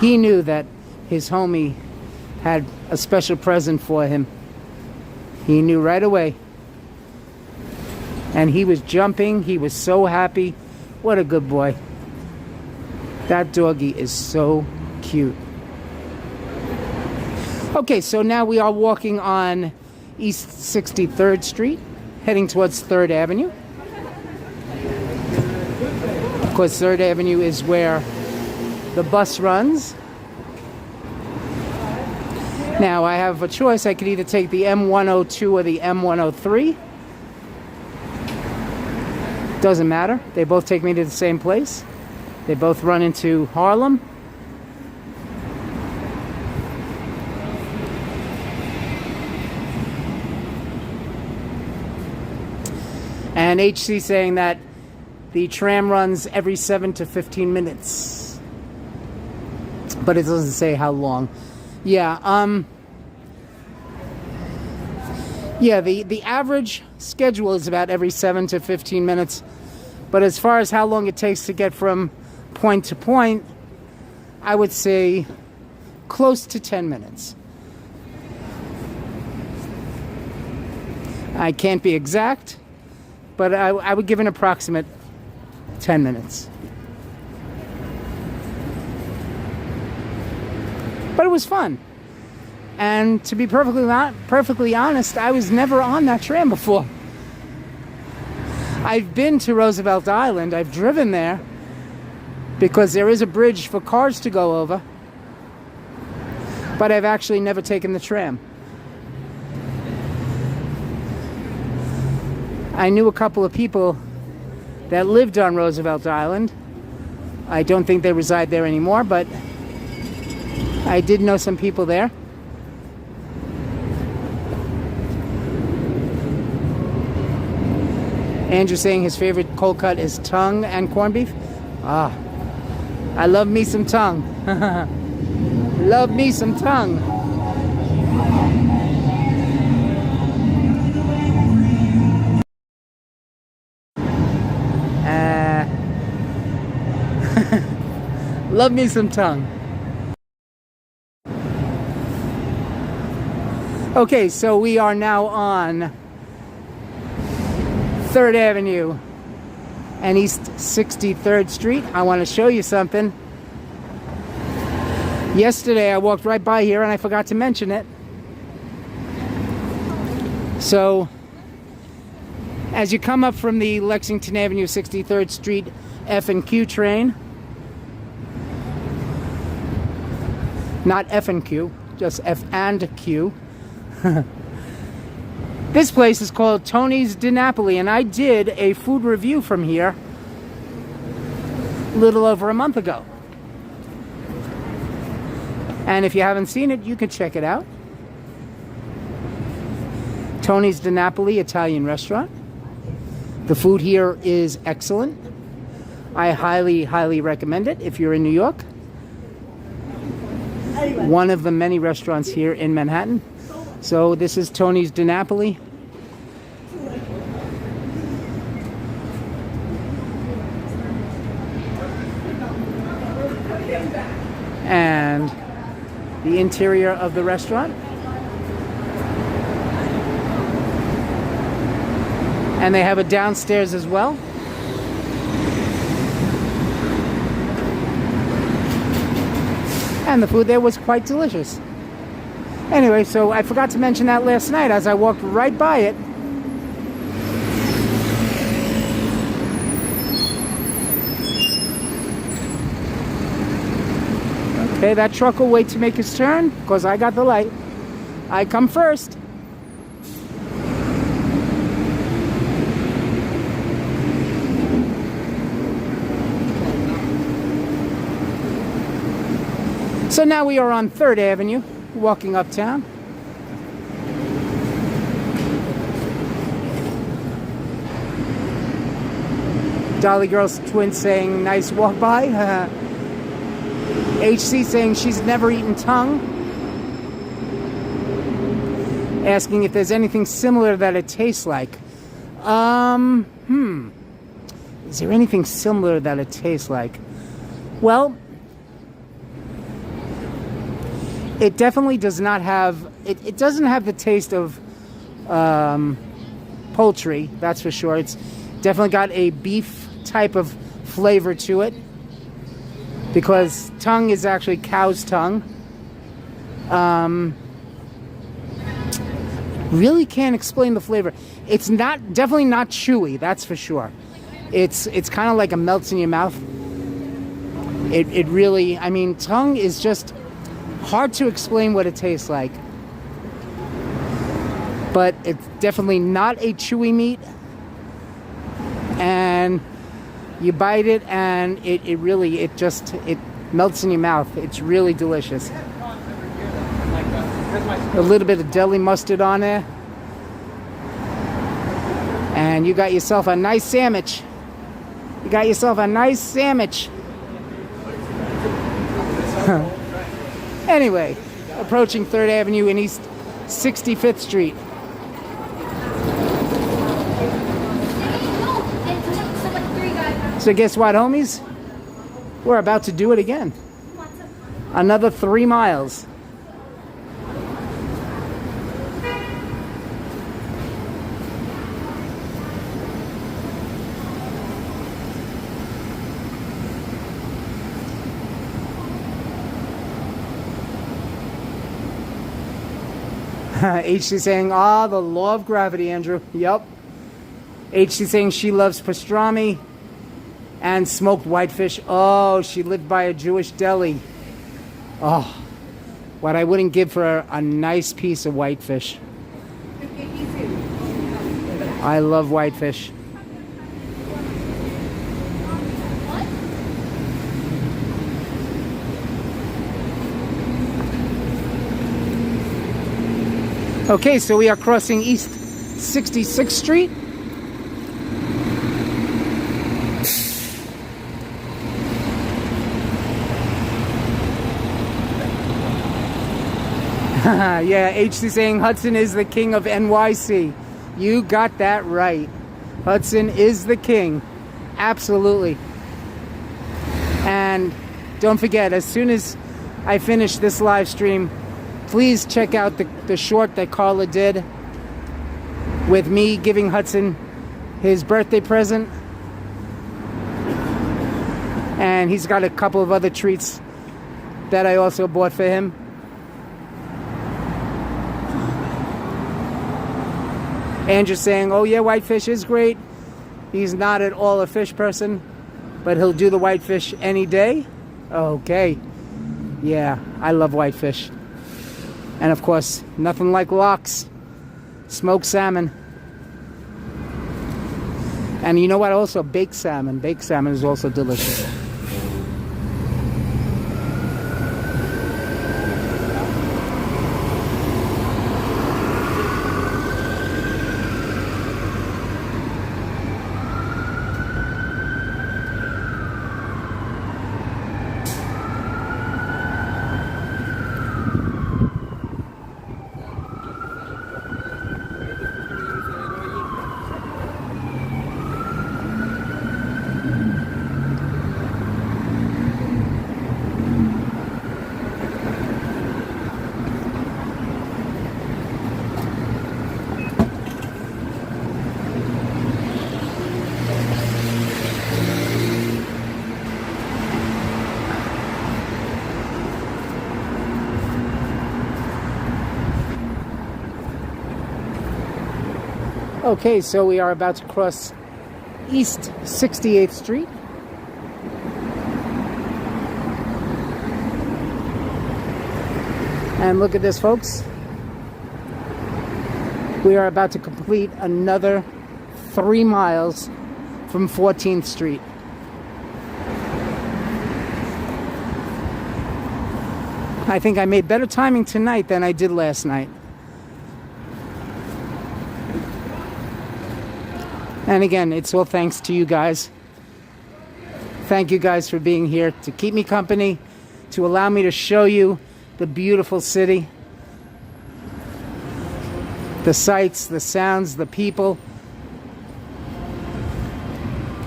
that his homie had a special present for him. He knew right away. And he was jumping. He was so happy. What a good boy. That doggy is so cute. Okay, so now we are walking on East 63rd Street, heading towards 3rd Avenue. Of course, 3rd Avenue is where the bus runs. Now, I have a choice. I could either take the M102 or the M103. Doesn't matter. They both take me to the same place. They both run into Harlem. And HC saying that the tram runs every 7 to 15 minutes. But it doesn't say how long. Yeah, the average schedule is about every 7 to 15 minutes. But as far as how long it takes to get from point to point, I would say close to 10 minutes. I can't be exact, but I would give an approximate 10 minutes. But it was fun. And to be perfectly honest, I was never on that tram before. I've been to Roosevelt Island. I've driven there because there is a bridge for cars to go over. But I've actually never taken the tram. I knew a couple of people that lived on Roosevelt Island. I don't think they reside there anymore, but I did know some people there. Andrew saying his favorite cold cut is tongue and corned beef. Ah, I love me some tongue. Love me some tongue. Love me some tongue. Okay, so we are now on 3rd Avenue and East 63rd Street. I want to show you something. Yesterday I walked right by here and I forgot to mention it. So, as you come up from the Lexington Avenue 63rd Street F&Q train, not F and Q, just F and Q. This place is called Tony's de Napoli, and I did a food review from here a little over a month ago. And if you haven't seen it, you can check it out. Tony's de Napoli Italian restaurant. The food here is excellent. I highly, highly recommend it if you're in New York. One of the many restaurants here in Manhattan. So this is Tony's de Napoli. And the interior of the restaurant. And they have a downstairs as well. And the food there was quite delicious. Anyway, so I forgot to mention that last night as I walked right by it. Okay, that truck will wait to make his turn because I got the light. I come first. So now we are on 3rd Avenue, walking uptown. Dolly Girl's twin saying nice walk by. HC saying she's never eaten tongue. Asking if there's anything similar that it tastes like. Is there anything similar that it tastes like? Well, it definitely does not have, it doesn't have the taste of poultry, that's for sure. It's definitely got a beef type of flavor to it because tongue is actually cow's tongue. Really can't explain the flavor. It's definitely not chewy, that's for sure. It's kind of like a melts in your mouth. It really, I mean, tongue is just hard to explain what it tastes like. But it's definitely not a chewy meat. And you bite it and it really melts in your mouth. It's really delicious. A little bit of deli mustard on there. And you got yourself a nice sandwich. You got yourself a nice sandwich. Anyway, approaching 3rd Avenue and East 65th Street. So guess what, homies? We're about to do it again. Another 3 miles. HC saying, the law of gravity, Andrew. Yep. HC saying she loves pastrami and smoked whitefish. Oh, she lived by a Jewish deli. Oh, what I wouldn't give for a nice piece of whitefish. I love whitefish. Okay, so we are crossing East 66th Street. Yeah, HC saying Hudson is the king of NYC. You got that right. Hudson is the king. Absolutely. And don't forget, as soon as I finish this live stream, please check out the short that Carla did with me giving Hudson his birthday present. And he's got a couple of other treats that I also bought for him. Andrew's saying, oh yeah, whitefish is great. He's not at all a fish person, but he'll do the whitefish any day. Okay. Yeah, I love whitefish. And of course, nothing like lox, smoked salmon. And you know what? Also, baked salmon. Baked salmon is also delicious. Okay, so we are about to cross East 68th Street. And look at this, folks. We are about to complete another 3 miles from 14th Street. I think I made better timing tonight than I did last night. And again, it's all thanks to you guys. Thank you guys for being here to keep me company, to allow me to show you the beautiful city, the sights, the sounds, the people.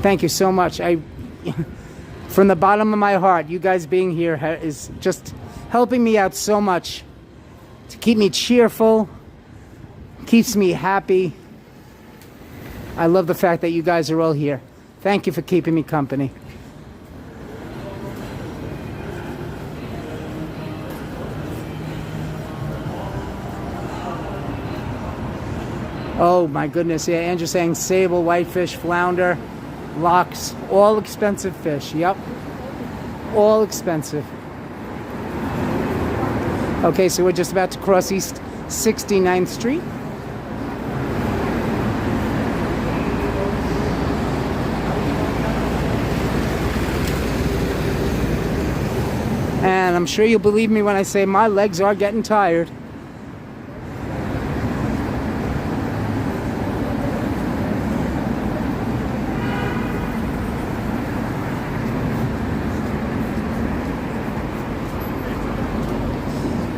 Thank you so much. From the bottom of my heart, you guys being here is just helping me out so much to keep me cheerful, keeps me happy. I love the fact that you guys are all here. Thank you for keeping me company. Oh my goodness, yeah, Andrew's saying sable, whitefish, flounder, lox, all expensive fish. Yep, all expensive. Okay, so we're just about to cross East 69th Street. And I'm sure you'll believe me when I say my legs are getting tired.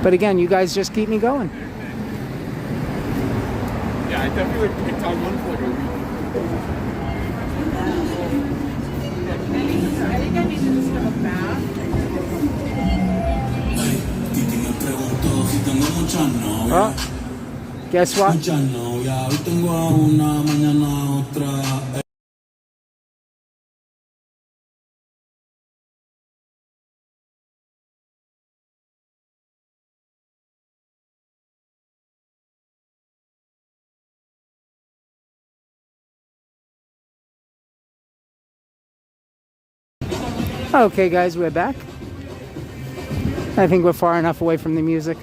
But again, you guys just keep me going. Yeah, I definitely picked on one for like a week. I think I need to just have a bath. Oh, guess what? Okay, guys, we're back. I think we're far enough away from the music.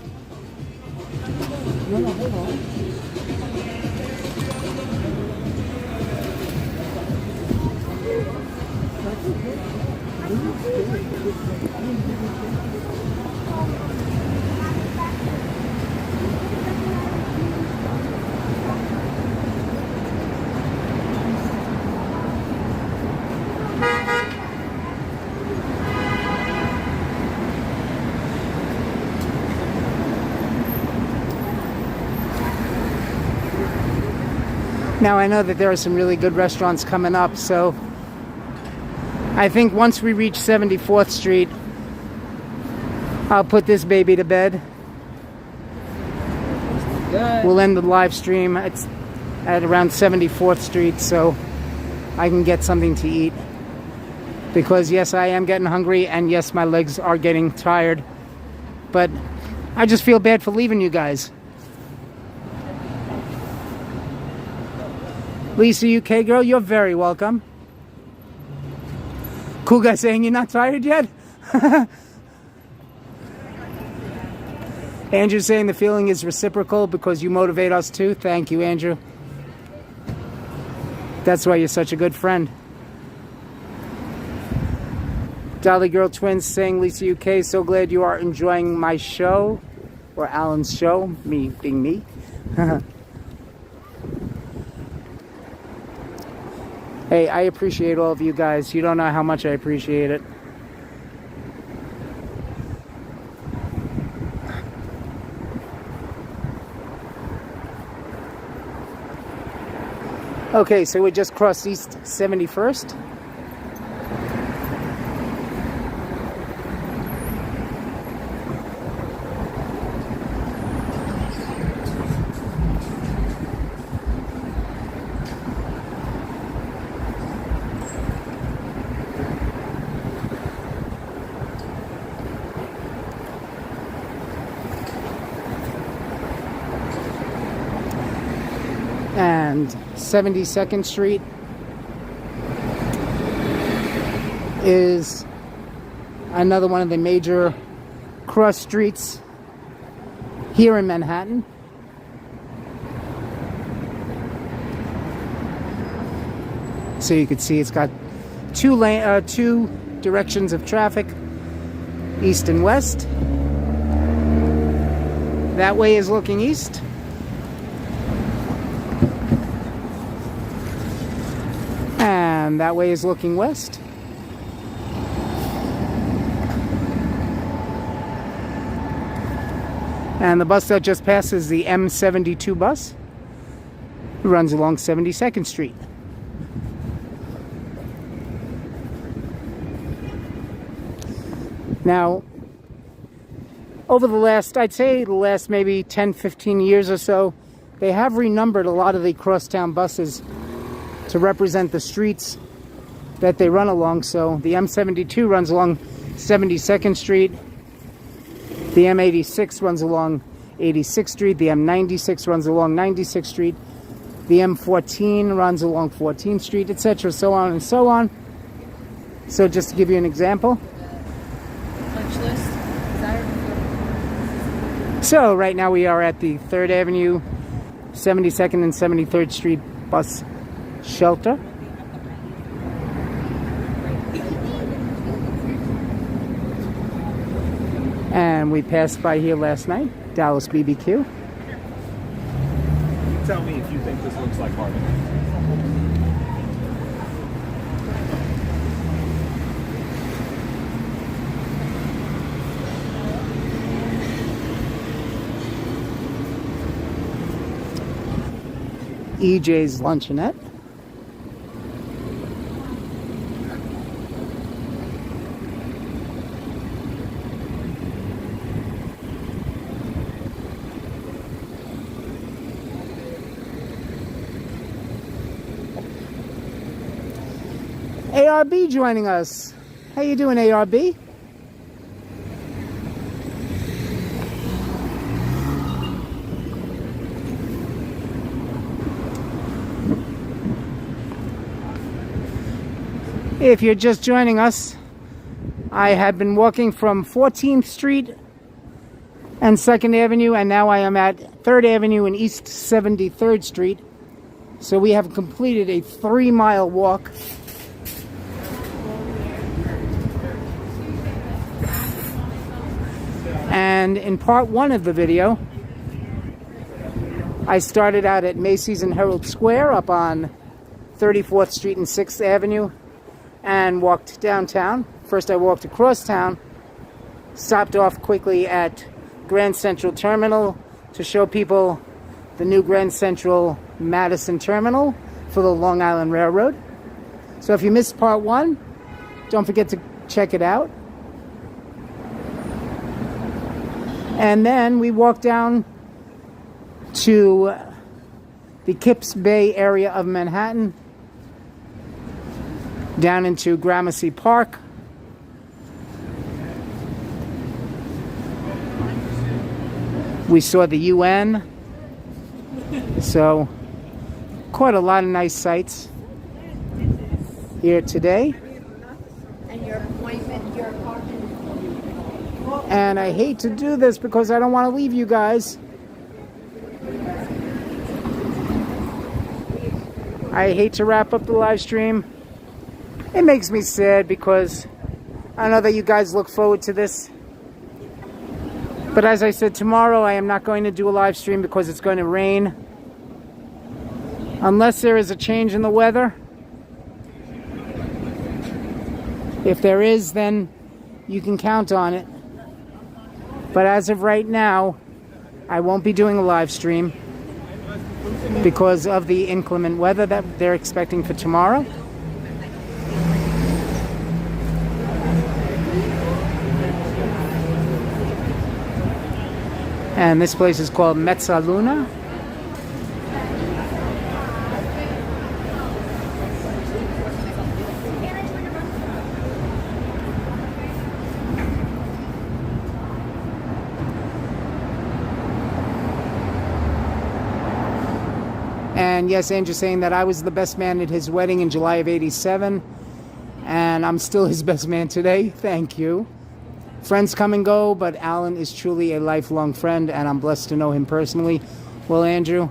Now I know that there are some really good restaurants coming up, so I think once we reach 74th Street, I'll put this baby to bed. Good. We'll end the live stream at around 74th Street so I can get something to eat. Because yes, I am getting hungry, and yes, my legs are getting tired. But I just feel bad for leaving you guys. Lisa, UK girl, you're very welcome. Cool guy saying you're not tired yet? Andrew saying the feeling is reciprocal because you motivate us too. Thank you, Andrew. That's why you're such a good friend. Dolly Girl Twins saying, Lisa UK, so glad you are enjoying my show. Or Alan's show, me being me. Hey, I appreciate all of you guys. You don't know how much I appreciate it. Okay, so we just crossed East 71st. And 72nd Street is another one of the major cross streets here in Manhattan. So you can see it's got two directions of traffic, east and west. That way is looking east. And that way is looking west. And the bus that just passes the M72 bus runs along 72nd Street. Now, over the last, I'd say the last maybe 10, 15 years or so, they have renumbered a lot of the crosstown buses to represent the streets that they run along. So the M72 runs along 72nd Street, the M86 runs along 86th Street, the M96 runs along 96th Street, The M14 runs along 14th Street, etc., so on and so on. So just to give you an example. Punch list. So right now we are at the 3rd Avenue, 72nd and 73rd Street bus shelter. And we passed by here last night, Dallas BBQ. Tell me if you think this looks like Harlem. EJ's Luncheonette. ARB joining us. How you doing, ARB? If you're just joining us, I have been walking from 14th Street and 2nd Avenue, and now I am at 3rd Avenue and East 73rd Street. So we have completed a 3-mile walk. And in part 1 of the video, I started out at Macy's and Herald Square up on 34th Street and 6th Avenue and walked downtown. First I walked across town, stopped off quickly at Grand Central Terminal to show people the new Grand Central Madison Terminal for the Long Island Railroad. So if you missed part 1, don't forget to check it out. And then we walked down to the Kips Bay area of Manhattan, down into Gramercy Park. We saw the UN. So, quite a lot of nice sights here today. And your appointment, your apartment. And I hate to do this because I don't want to leave you guys. I hate to wrap up the live stream. It makes me sad because I know that you guys look forward to this. But as I said, tomorrow I am not going to do a live stream because it's going to rain. Unless there is a change in the weather. If there is, then you can count on it. But as of right now, I won't be doing a live stream because of the inclement weather that they're expecting for tomorrow. And this place is called Mezzaluna. And yes, Andrew's saying that I was the best man at his wedding in July of '87. And I'm still his best man today. Thank you. Friends come and go, but Alan is truly a lifelong friend, and I'm blessed to know him personally. Well, Andrew,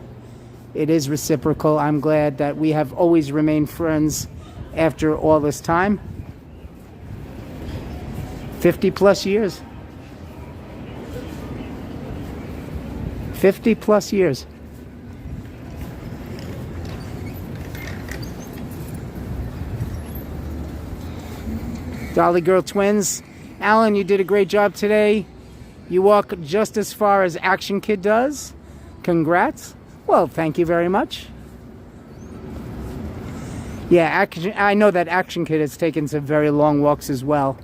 it is reciprocal. I'm glad that we have always remained friends after all this time. 50 plus years. 50 plus years. Dolly Girl Twins. Alan, you did a great job today. You walk just as far as Action Kid does. Congrats. Well, thank you very much. Yeah, I know that Action Kid has taken some very long walks as well.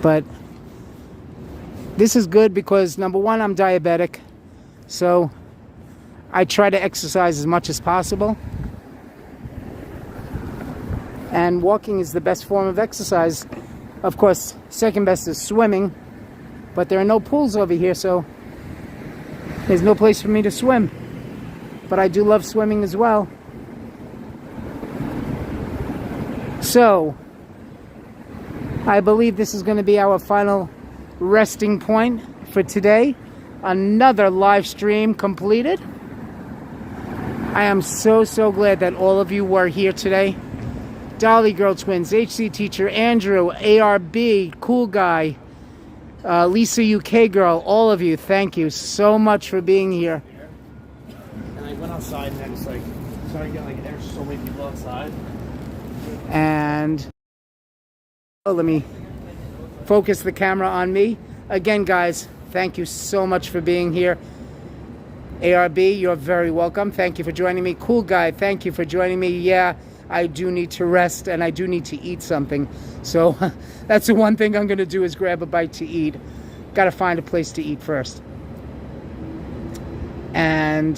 But this is good because, number one, I'm diabetic. So I try to exercise as much as possible. And walking is the best form of exercise. Of course, second best is swimming, but there are no pools over here, so There's no place for me to swim, but I do love swimming as well. So, I believe this is going to be our final resting point for today. Another live stream completed. I am so glad that all of you were here today. Dolly Girl Twins, HC Teacher, Andrew, ARB, Cool Guy, Lisa UK Girl, all of you, thank you so much for being here. And I went outside and I just like started getting like there's so many people outside. And let me focus the camera on me. Again, guys, thank you so much for being here. ARB, you're very welcome. Thank you for joining me. Cool Guy, thank you for joining me. Yeah, I do need to rest and I do need to eat something. So that's the one thing I'm going to do is grab a bite to eat. Got to find a place to eat first. And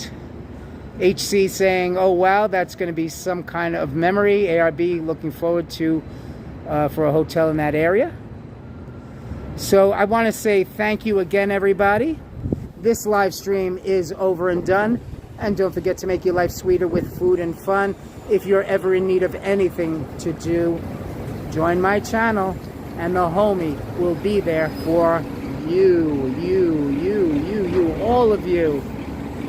HC saying, oh wow, that's going to be some kind of memory. ARB looking forward to for a hotel in that area. So I want to say thank you again, everybody. This live stream is over and done. And don't forget to make your life sweeter with food and fun. If you're ever in need of anything to do, join my channel and the homie will be there for you, all of you.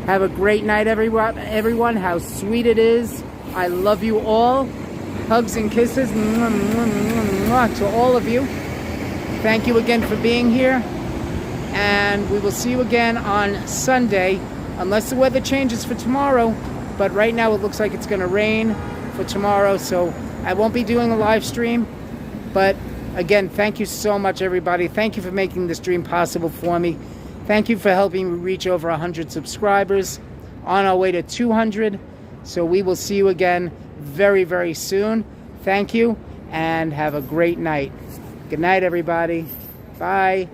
Have a great night, everyone. How sweet it is. I love you all. Hugs and kisses to all of you. Thank you again for being here. And we will see you again on Sunday, unless the weather changes for tomorrow. But right now it looks like it's going to rain for tomorrow, so I won't be doing a live stream. But again, thank you so much, everybody. Thank you for making this dream possible for me. Thank you for helping me reach over 100 subscribers, on our way to 200. So we will see you again very soon. Thank you, and have a great night. Good night, everybody. Bye.